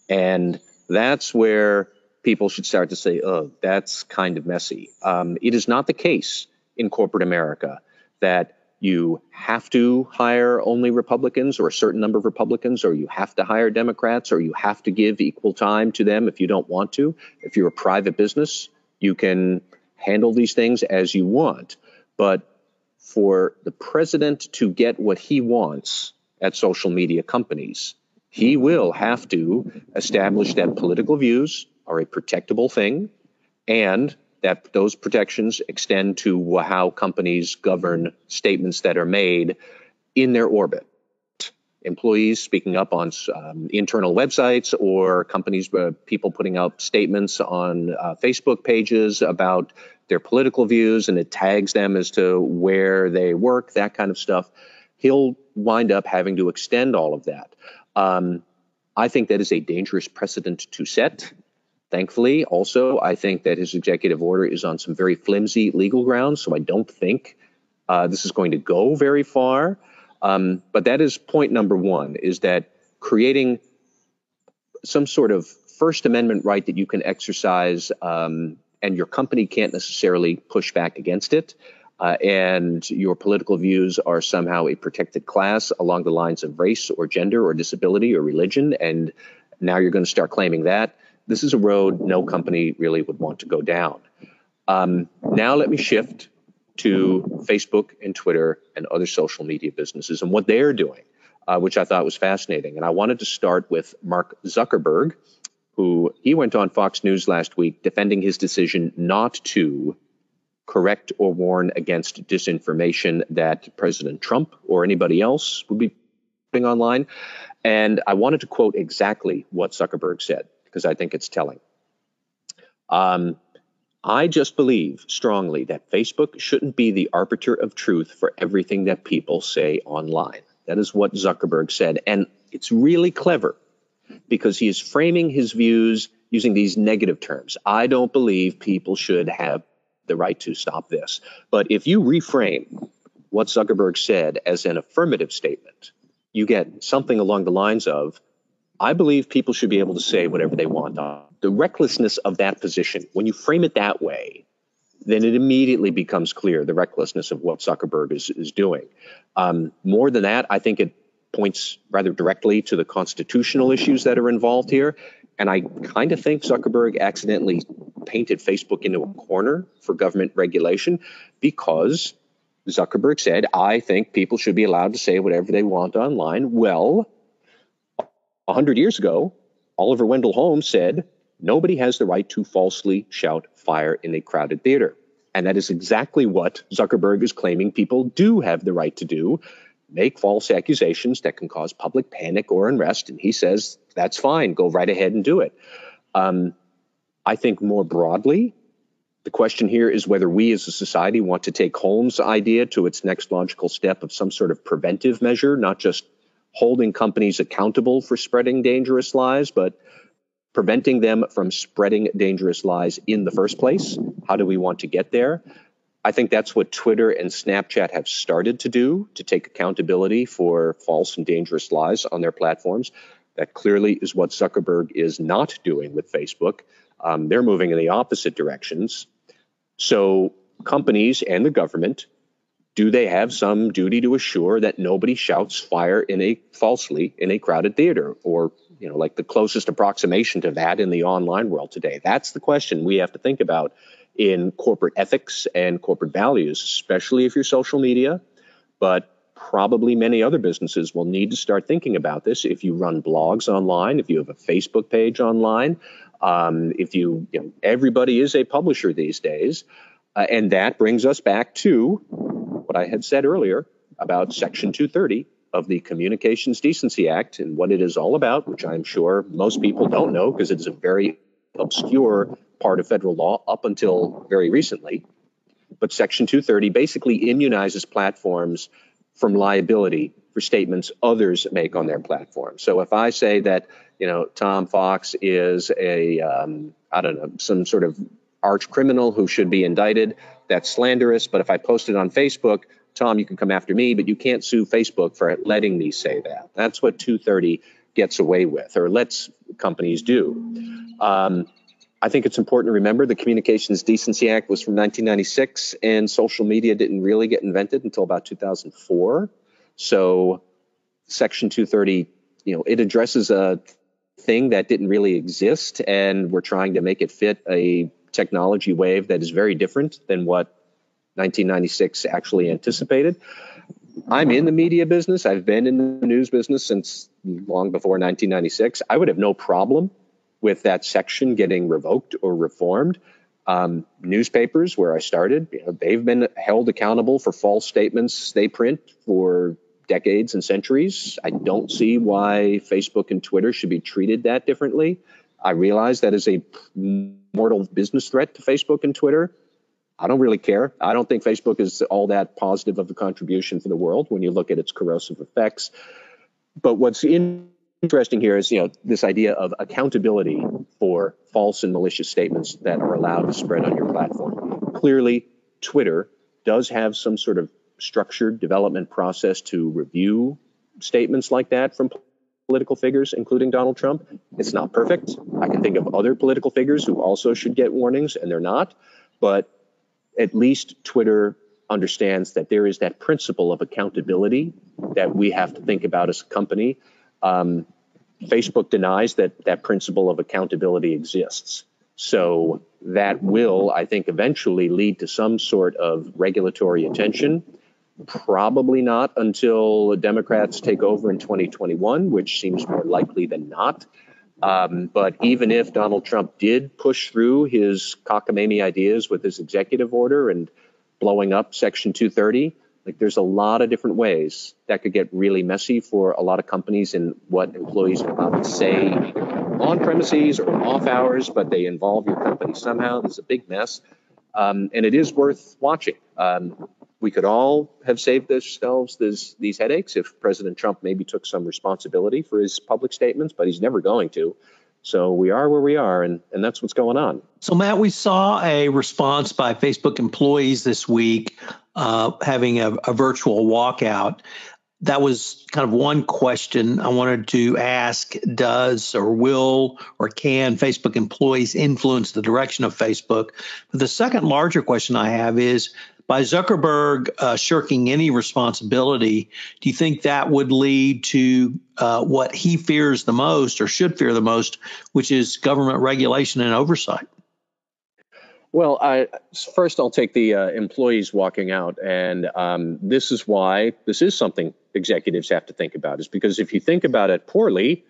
And that's where people should start to say, oh, that's kind of messy. It is not the case in corporate America that you have to hire only Republicans or a certain number of Republicans, or you have to hire Democrats, or you have to give equal time to them if you don't want to. If you're a private business, you can handle these things as you want. But for the president to get what he wants at social media companies, he will have to establish that political views are a protectable thing, and that those protections extend to how companies govern statements that are made in their orbit. Employees speaking up on internal websites, or companies, people putting out statements on Facebook pages about their political views, and it tags them as to where they work, that kind of stuff. He'll wind up having to extend all of that. I think that is a dangerous precedent to set. Thankfully, also, I think that his executive order is on some very flimsy legal grounds, so I don't think this is going to go very far. But that is point number one, is that creating some sort of First Amendment right that you can exercise and your company can't necessarily push back against it, and your political views are somehow a protected class along the lines of race or gender or disability or religion, and now you're going to start claiming that. This is a road no company really would want to go down. Now let me shift to Facebook and Twitter and other social media businesses and what they're doing, which I thought was fascinating. And I wanted to start with Mark Zuckerberg, who he went on Fox News last week defending his decision not to correct or warn against disinformation that President Trump or anybody else would be putting online. And I wanted to quote exactly what Zuckerberg said, because I think it's telling. I just believe strongly that Facebook shouldn't be the arbiter of truth for everything that people say online. That is what Zuckerberg said. And it's really clever because he is framing his views using these negative terms. I don't believe people should have the right to stop this. But if you reframe what Zuckerberg said as an affirmative statement, you get something along the lines of, I believe people should be able to say whatever they want. The recklessness of that position, when you frame it that way, then it immediately becomes clear the recklessness of what Zuckerberg is doing. More than that, I think it points rather directly to the constitutional issues that are involved here. And I kind of think Zuckerberg accidentally painted Facebook into a corner for government regulation because Zuckerberg said, I think people should be allowed to say whatever they want online. Well, 100 years ago, Oliver Wendell Holmes said, nobody has the right to falsely shout fire in a crowded theater. And that is exactly what Zuckerberg is claiming people do have the right to do, make false accusations that can cause public panic or unrest. And he says, that's fine, go right ahead and do it. I think more broadly, the question here is whether we as a society want to take Holmes' idea to its next logical step of some sort of preventive measure, not just holding companies accountable for spreading dangerous lies, but preventing them from spreading dangerous lies in the first place. How do we want to get there? I think that's what Twitter and Snapchat have started to do, to take accountability for false and dangerous lies on their platforms. That clearly is what Zuckerberg is not doing with Facebook. They're moving in the opposite directions. So companies and the government, do they have some duty to assure that nobody shouts fire falsely in a crowded theater, or like the closest approximation to that in the online world today? That's the question we have to think about in corporate ethics and corporate values, especially if you're social media. But probably many other businesses will need to start thinking about this. If you run blogs online, if you have a Facebook page online, everybody is a publisher these days. And that brings us back to what I had said earlier about Section 230 of the Communications Decency Act and what it is all about, which I'm sure most people don't know because it is a very obscure part of federal law up until very recently. But Section 230 basically immunizes platforms from liability for statements others make on their platform. So if I say that, Tom Fox is some sort of arch criminal who should be indicted, that's slanderous. But if I post it on Facebook, Tom, you can come after me, but you can't sue Facebook for letting me say that. That's what 230 gets away with, or lets companies do. I think it's important to remember the Communications Decency Act was from 1996, and social media didn't really get invented until about 2004. So Section 230, it addresses a thing that didn't really exist, and we're trying to make it fit a technology wave that is very different than what 1996 actually anticipated. I'm in the media business. I've been in the news business since long before 1996. I would have no problem with that section getting revoked or reformed. Newspapers, where I started, they've been held accountable for false statements they print for decades and centuries. I don't see why Facebook and Twitter should be treated that differently. I realize that is a mortal business threat to Facebook and Twitter. I don't really care. I don't think Facebook is all that positive of a contribution for the world when you look at its corrosive effects. But what's interesting here is, this idea of accountability for false and malicious statements that are allowed to spread on your platform. Clearly, Twitter does have some sort of structured development process to review statements like that from political figures, including Donald Trump. It's not perfect. I can think of other political figures who also should get warnings, and they're not. But at least Twitter understands that there is that principle of accountability that we have to think about as a company. Facebook denies that principle of accountability exists. So that will, I think, eventually lead to some sort of regulatory attention. Probably not until Democrats take over in 2021, which seems more likely than not. But even if Donald Trump did push through his cockamamie ideas with his executive order and blowing up Section 230, there's a lot of different ways that could get really messy for a lot of companies in what employees are allowed to say on premises or off hours, but they involve your company somehow. There's a big mess. And it is worth watching. We could all have saved ourselves these headaches if President Trump maybe took some responsibility for his public statements, but he's never going to. So we are where we are, and that's what's going on. So, Matt, we saw a response by Facebook employees this week having a virtual walkout. That was kind of one question I wanted to ask. Does or will or can Facebook employees influence the direction of Facebook? But the second larger question I have is, by Zuckerberg shirking any responsibility, do you think that would lead to what he fears the most or should fear the most, which is government regulation and oversight? Well, first I'll take the employees walking out. And this is why this is something executives have to think about, is because if you think about it poorly,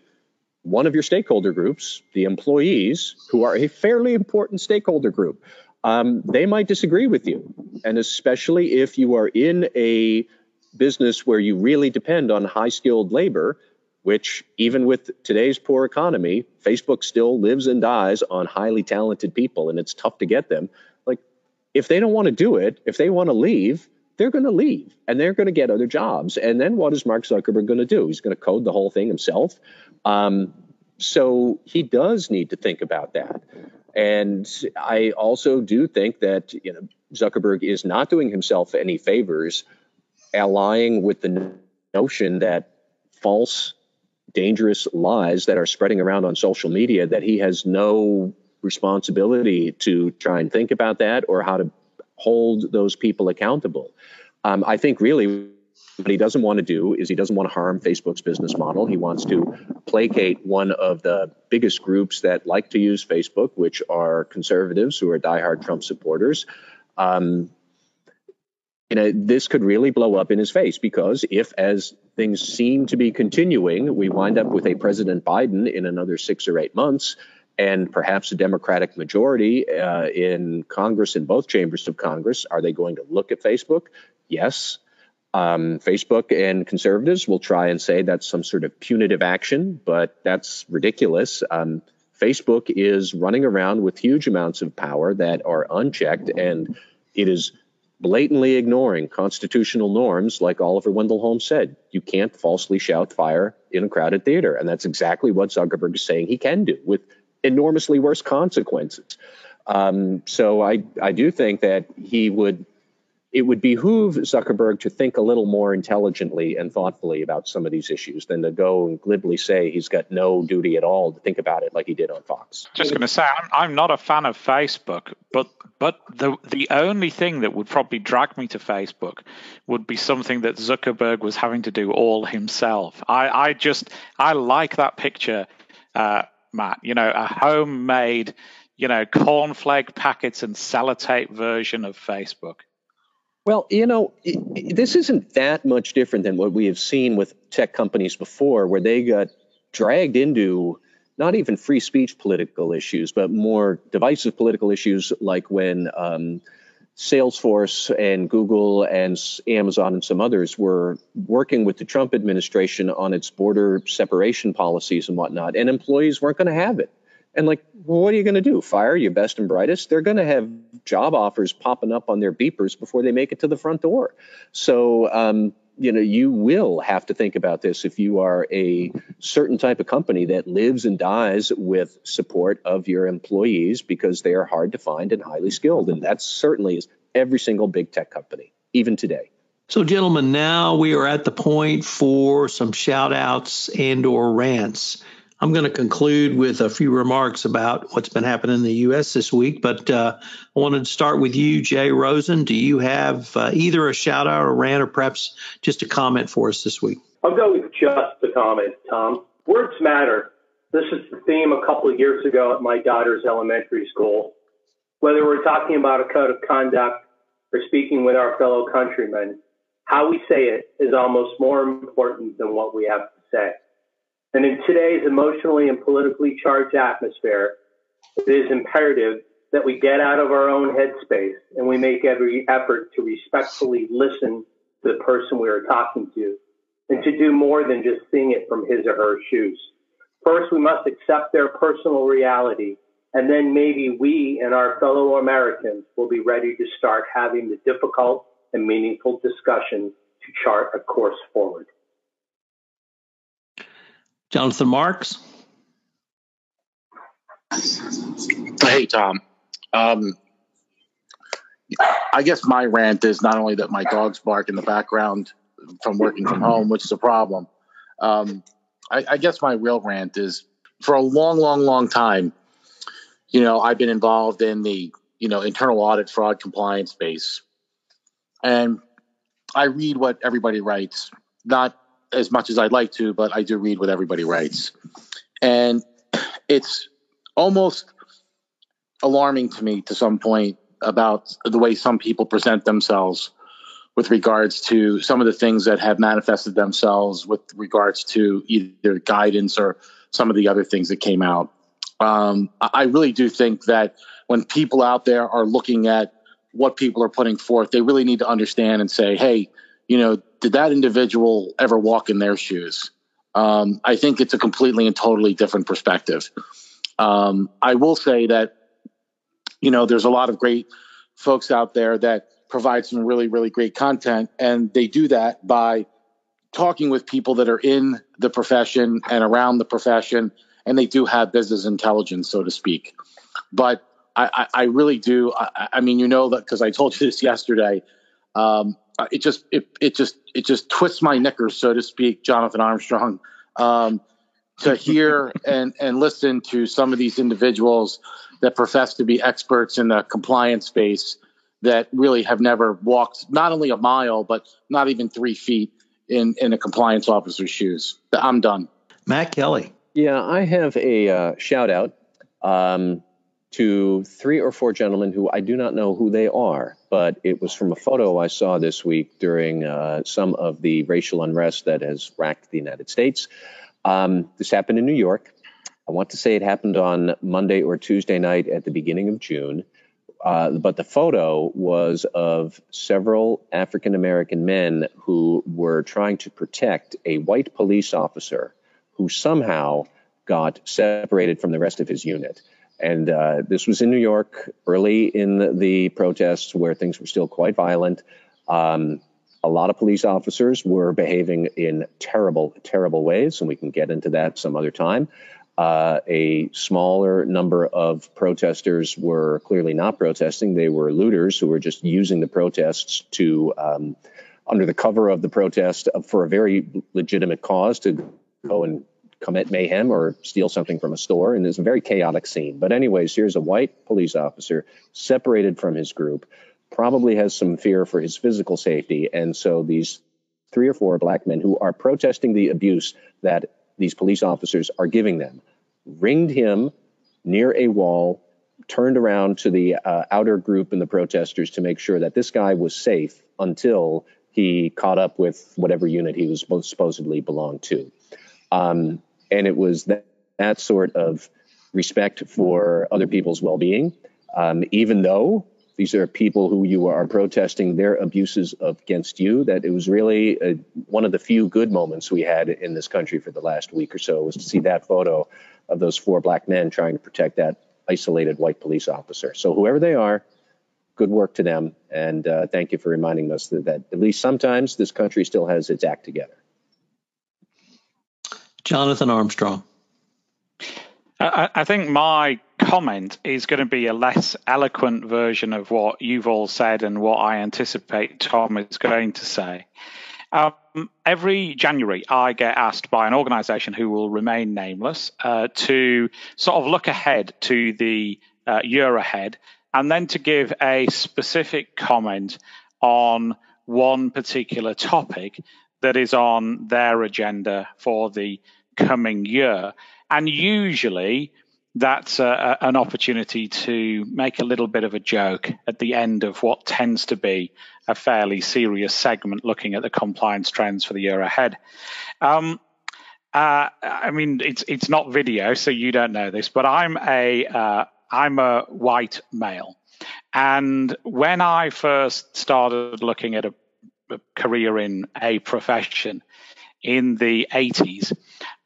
one of your stakeholder groups, the employees, who are a fairly important stakeholder group, they might disagree with you. And especially if you are in a business where you really depend on high-skilled labor, which even with today's poor economy, Facebook still lives and dies on highly talented people, and it's tough to get them. If they don't want to do it, if they want to leave, they're going to leave, and they're going to get other jobs. And then what is Mark Zuckerberg going to do? He's going to code the whole thing himself. So he does need to think about that. And I also do think that Zuckerberg is not doing himself any favors allying with the notion that false, dangerous lies that are spreading around on social media, that he has no responsibility to try and think about that or how to hold those people accountable. I think really what he doesn't want to do is he doesn't want to harm Facebook's business model. He wants to placate one of the biggest groups that like to use Facebook, which are conservatives who are diehard Trump supporters. This could really blow up in his face, because if, as things seem to be continuing, we wind up with a President Biden in another 6 or 8 months, and perhaps a Democratic majority in Congress, in both chambers of Congress, are they going to look at Facebook? Yes. Facebook and conservatives will try and say that's some sort of punitive action, but that's ridiculous. Facebook is running around with huge amounts of power that are unchecked, and it is blatantly ignoring constitutional norms. Like Oliver Wendell Holmes said, you can't falsely shout fire in a crowded theater. And that's exactly what Zuckerberg is saying he can do, with enormously worse consequences. So I do think that it would behoove Zuckerberg to think a little more intelligently and thoughtfully about some of these issues than to go and glibly say he's got no duty at all to think about it like he did on Fox. Just going to say, I'm not a fan of Facebook, but the only thing that would probably drag me to Facebook would be something that Zuckerberg was having to do all himself. I like that picture, Matt. A homemade, cornflake packets and sellotape version of Facebook. Well, this isn't that much different than what we have seen with tech companies before, where they got dragged into not even free speech political issues, but more divisive political issues, like when Salesforce and Google and Amazon and some others were working with the Trump administration on its border separation policies and whatnot, and employees weren't going to have it. And like, well, what are you going to do? Fire your best and brightest? They're going to have job offers popping up on their beepers before they make it to the front door. So, you will have to think about this if you are a certain type of company that lives and dies with support of your employees, because they are hard to find and highly skilled. And that certainly is every single big tech company, even today. So, gentlemen, now we are at the point for some shout outs and or rants. I'm going to conclude with a few remarks about what's been happening in the U.S. this week, but I wanted to start with you, Jay Rosen. Do you have either a shout out or rant, or perhaps just a comment for us this week? I'll go with just a comment, Tom. Words matter. This is the theme a couple of years ago at my daughter's elementary school. Whether we're talking about a code of conduct or speaking with our fellow countrymen, how we say it is almost more important than what we have to say. And in today's emotionally and politically charged atmosphere, it is imperative that we get out of our own headspace and we make every effort to respectfully listen to the person we are talking to, and to do more than just seeing it from his or her shoes. First, we must accept their personal reality, and then maybe we and our fellow Americans will be ready to start having the difficult and meaningful discussion to chart a course forward. Jonathan Marks. Hey, Tom. I guess my rant is not only that my dogs bark in the background from working from home, which is a problem. I guess my real rant is, for a long time, I've been involved in the, internal audit, fraud, compliance space. And I read what everybody writes, not as much as I'd like to, but I do read what everybody writes. And it's almost alarming to me to some point about the way some people present themselves with regards to some of the things that have manifested themselves with regards to either guidance or some of the other things that came out. I really do think that when people out there are looking at what people are putting forth, they really need to understand and say, hey, did that individual ever walk in their shoes? I think it's a completely and totally different perspective. I will say that, there's a lot of great folks out there that provide some really, really great content, and they do that by talking with people that are in the profession and around the profession, and they do have business intelligence, so to speak. But I really do. I mean, that because I told you this yesterday. It just twists my knickers, so to speak, Jonathan Armstrong, to hear and listen to some of these individuals that profess to be experts in the compliance space that really have never walked not only a mile, but not even 3 feet in a compliance officer's shoes. I'm done. Matt Kelly. Yeah, I have a shout out to 3 or 4 gentlemen who I do not know who they are, but it was from a photo I saw this week during some of the racial unrest that has racked the United States. This happened in New York. I want to say it happened on Monday or Tuesday night at the beginning of June. But the photo was of several African-American men who were trying to protect a white police officer who somehow got separated from the rest of his unit. And this was in New York, early in the protests where things were still quite violent. A lot of police officers were behaving in terrible, terrible ways, and we can get into that some other time. A smaller number of protesters were clearly not protesting. They were looters who were just using the protests to, under the cover of the protest, for a very legitimate cause, to go and commit mayhem or steal something from a store. And it's a very chaotic scene. But anyways, here's a white police officer separated from his group, probably has some fear for his physical safety. And so these 3 or 4 black men who are protesting the abuse that these police officers are giving them ringed him near a wall, turned around to the outer group and the protesters to make sure that this guy was safe until he caught up with whatever unit he was supposedly belonged to. And it was that sort of respect for other people's well-being, even though these are people who you are protesting their abuses against you, that it was really one of the few good moments we had in this country for the last week or so, was to see that photo of those 4 black men trying to protect that isolated white police officer. So whoever they are, good work to them. And thank you for reminding us that at least sometimes this country still has its act together. Jonathan Armstrong. I think my comment is going to be a less eloquent version of what you've all said and what I anticipate Tom is going to say. Every January, I get asked by an organization who will remain nameless to sort of look ahead to the year ahead, and then to give a specific comment on one particular topic that is on their agenda for the coming year. And usually that's an opportunity to make a little bit of a joke at the end of what tends to be a fairly serious segment looking at the compliance trends for the year ahead. I mean, it's not video, so you don't know this, but I'm a white male. And when I first started looking at a career in a profession in the 80s,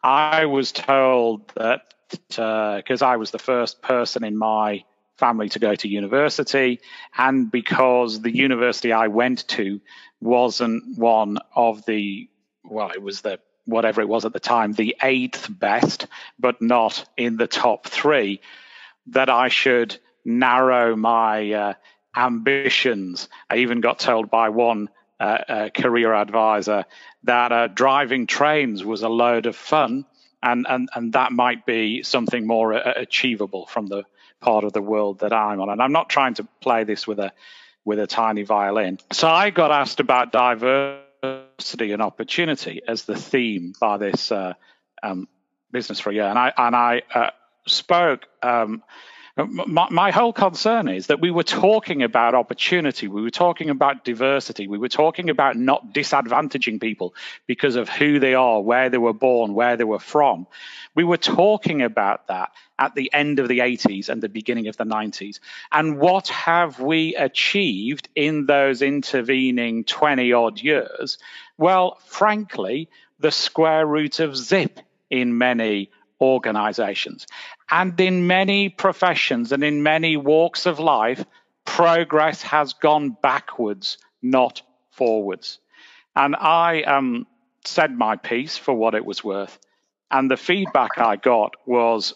I was told that because I was the first person in my family to go to university, and because the university I went to wasn't one of the, well, it was the, whatever it was at the time, the 8th best, but not in the top 3, that I should narrow my ambitions. I even got told by one career advisor that driving trains was a load of fun, and that might be something more achievable from the part of the world that I'm on. And I'm not trying to play this with a tiny violin. So I got asked about diversity and opportunity as the theme by this Business for a Year, and I spoke. My whole concern is that we were talking about opportunity, we were talking about diversity, we were talking about not disadvantaging people because of who they are, where they were born, where they were from. We were talking about that at the end of the 80s and the beginning of the 90s. And what have we achieved in those intervening 20-odd years? Well, frankly, the square root of zip in many organizations. And in many professions and in many walks of life, progress has gone backwards, not forwards. And I said my piece for what it was worth. And the feedback I got was,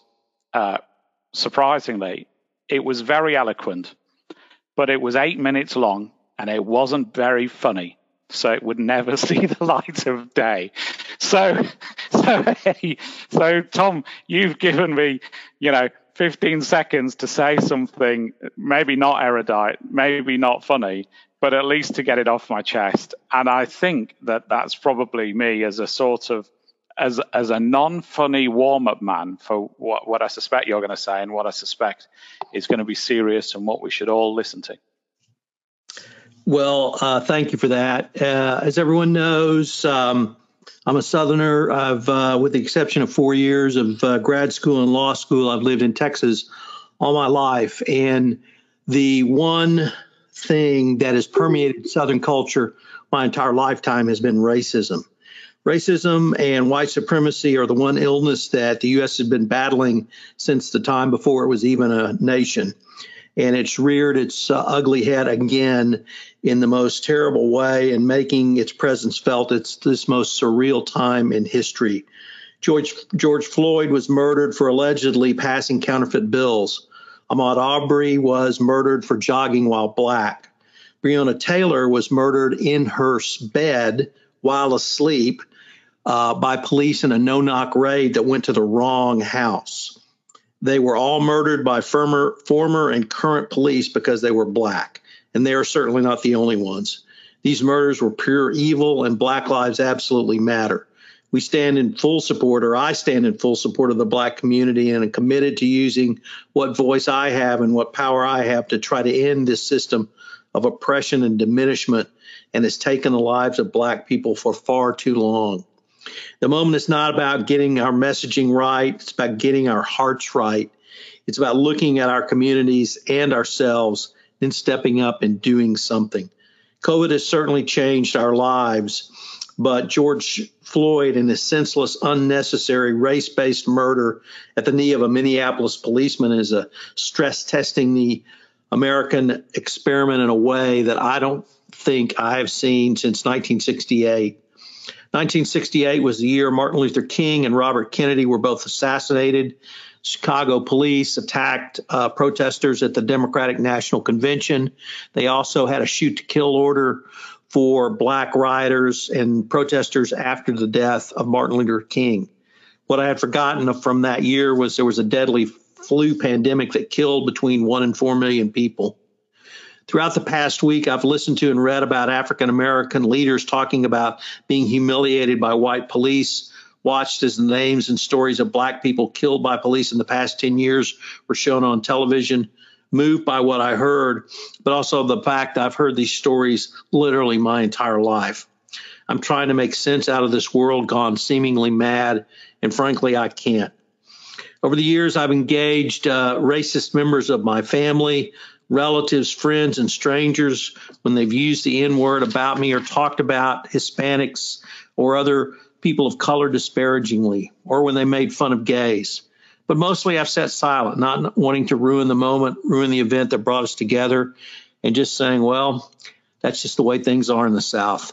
surprisingly, it was very eloquent, but it was 8 minutes long and it wasn't very funny. So it would never see the light of day. So Tom, you've given me, 15 seconds to say something, maybe not erudite, maybe not funny, but at least to get it off my chest. And I think that that's probably me as a sort of, as a non-funny warm-up man for what I suspect you're going to say and what I suspect is going to be serious and what we should all listen to. Well, thank you for that. As everyone knows, I'm a Southerner. I've, with the exception of 4 years of grad school and law school, I've lived in Texas all my life. And the one thing that has permeated Southern culture my entire lifetime has been racism. Racism and white supremacy are the one illness that the U.S. has been battling since the time before it was even a nation. And it's reared its ugly head again in the most terrible way and making its presence felt. It's this most surreal time in history. George Floyd was murdered for allegedly passing counterfeit bills. Ahmaud Arbery was murdered for jogging while black. Breonna Taylor was murdered in her bed while asleep by police in a no-knock raid that went to the wrong house. They were all murdered by former and current police because they were black, and they are certainly not the only ones. These murders were pure evil, and black lives absolutely matter. We stand in full support, or I stand in full support of the black community, and am committed to using what voice I have and what power I have to try to end this system of oppression and diminishment, and has taken the lives of black people for far too long. The moment is not about getting our messaging right. It's about getting our hearts right. It's about looking at our communities and ourselves and stepping up and doing something. COVID has certainly changed our lives, but George Floyd and his senseless, unnecessary race-based murder at the knee of a Minneapolis policeman is a stress testing the American experiment in a way that I don't think I have seen since 1968. 1968 was the year Martin Luther King and Robert Kennedy were both assassinated. Chicago police attacked protesters at the Democratic National Convention. They also had a shoot-to-kill order for black rioters and protesters after the death of Martin Luther King. What I had forgotten from that year was there was a deadly flu pandemic that killed between 1 and 4 million people. Throughout the past week, I've listened to and read about African-American leaders talking about being humiliated by white police, watched as the names and stories of black people killed by police in the past 10 years were shown on television, moved by what I heard, but also the fact I've heard these stories literally my entire life. I'm trying to make sense out of this world gone seemingly mad, and frankly, I can't. Over the years, I've engaged racist members of my family, relatives, friends, and strangers when they've used the N-word about me or talked about Hispanics or other people of color disparagingly, or when they made fun of gays. But mostly I've sat silent, not wanting to ruin the moment, ruin the event that brought us together, and just saying, well, that's just the way things are in the South.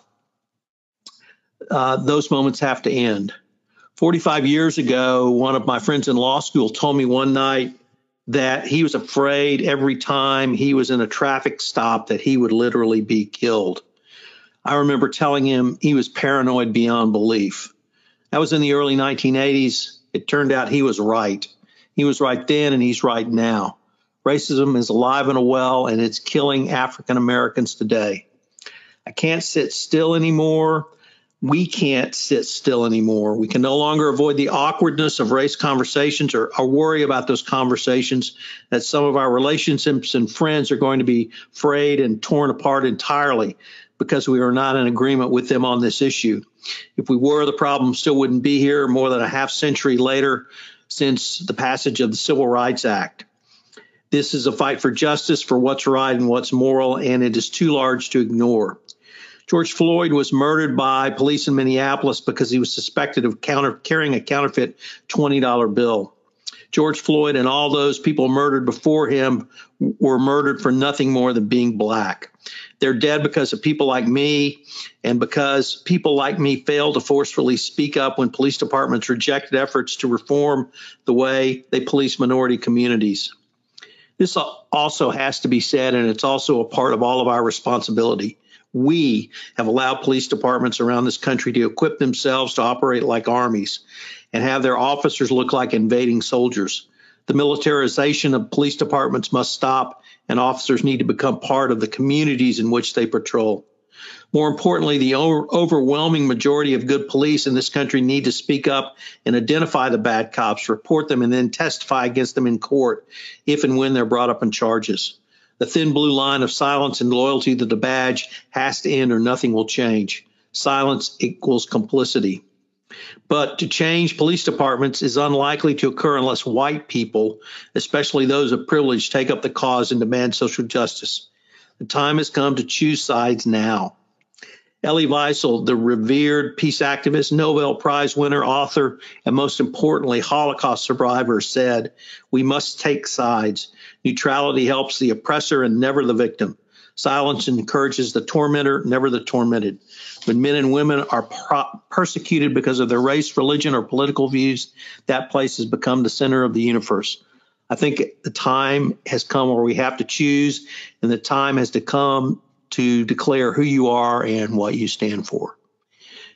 Those moments have to end. 45 years ago, one of my friends in law school told me one night that he was afraid every time he was in a traffic stop that he would literally be killed. I remember telling him he was paranoid beyond belief. That was in the early 1980s. It turned out he was right. He was right then, and he's right now. Racism is alive and well, and it's killing African Americans today. I can't sit still anymore. We can't sit still anymore. We can no longer avoid the awkwardness of race conversations or worry about those conversations, that some of our relationships and friends are going to be frayed and torn apart entirely because we are not in agreement with them on this issue. If we were, the problem still wouldn't be here more than a half century later since the passage of the Civil Rights Act. This is a fight for justice, for what's right and what's moral, and it is too large to ignore. George Floyd was murdered by police in Minneapolis because he was suspected of carrying a counterfeit $20 bill. George Floyd and all those people murdered before him were murdered for nothing more than being black. They're dead because of people like me, and because people like me failed to forcefully speak up when police departments rejected efforts to reform the way they police minority communities. This also has to be said, and it's also a part of all of our responsibility. We have allowed police departments around this country to equip themselves to operate like armies and have their officers look like invading soldiers. The militarization of police departments must stop, and officers need to become part of the communities in which they patrol. More importantly, the overwhelming majority of good police in this country need to speak up and identify the bad cops, report them, and then testify against them in court if and when they're brought up on charges. The thin blue line of silence and loyalty to the badge has to end or nothing will change. Silence equals complicity. But to change police departments is unlikely to occur unless white people, especially those of privilege, take up the cause and demand social justice. The time has come to choose sides now. Elie Wiesel, the revered peace activist, Nobel Prize winner, author, and most importantly, Holocaust survivor, said, "We must take sides. Neutrality helps the oppressor and never the victim. Silence encourages the tormentor, never the tormented. When men and women are persecuted because of their race, religion, or political views, that place has become the center of the universe." I think the time has come where we have to choose, and the time has to come to declare who you are and what you stand for.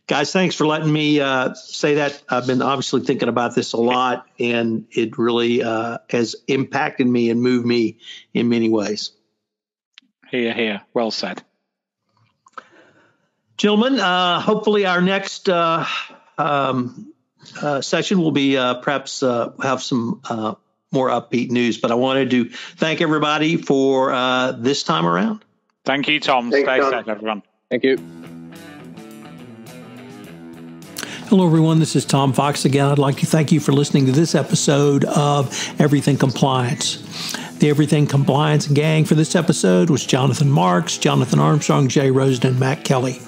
Guys, thanks for letting me say that. I've been obviously thinking about this a lot, and it really has impacted me and moved me in many ways. Hear, hear. Well said. Gentlemen, hopefully our next session will be perhaps have some more upbeat news, but I wanted to thank everybody for this time around. Thank you, Tom. Thanks, Stay Tom. safe, everyone. Thank you. Hello, everyone. This is Tom Fox again. I'd like to thank you for listening to this episode of Everything Compliance. The Everything Compliance gang for this episode was Jonathan Marks, Jonathan Armstrong, Jay Rosen, and Matt Kelly.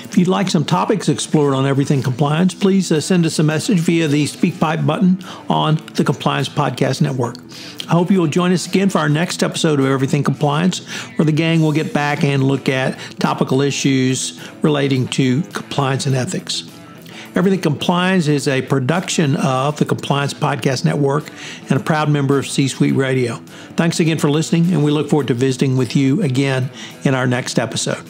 If you'd like some topics explored on Everything Compliance, please send us a message via the SpeakPipe button on the Compliance Podcast Network. I hope you will join us again for our next episode of Everything Compliance, where the gang will get back and look at topical issues relating to compliance and ethics. Everything Compliance is a production of the Compliance Podcast Network and a proud member of C-Suite Radio. Thanks again for listening, and we look forward to visiting with you again in our next episode.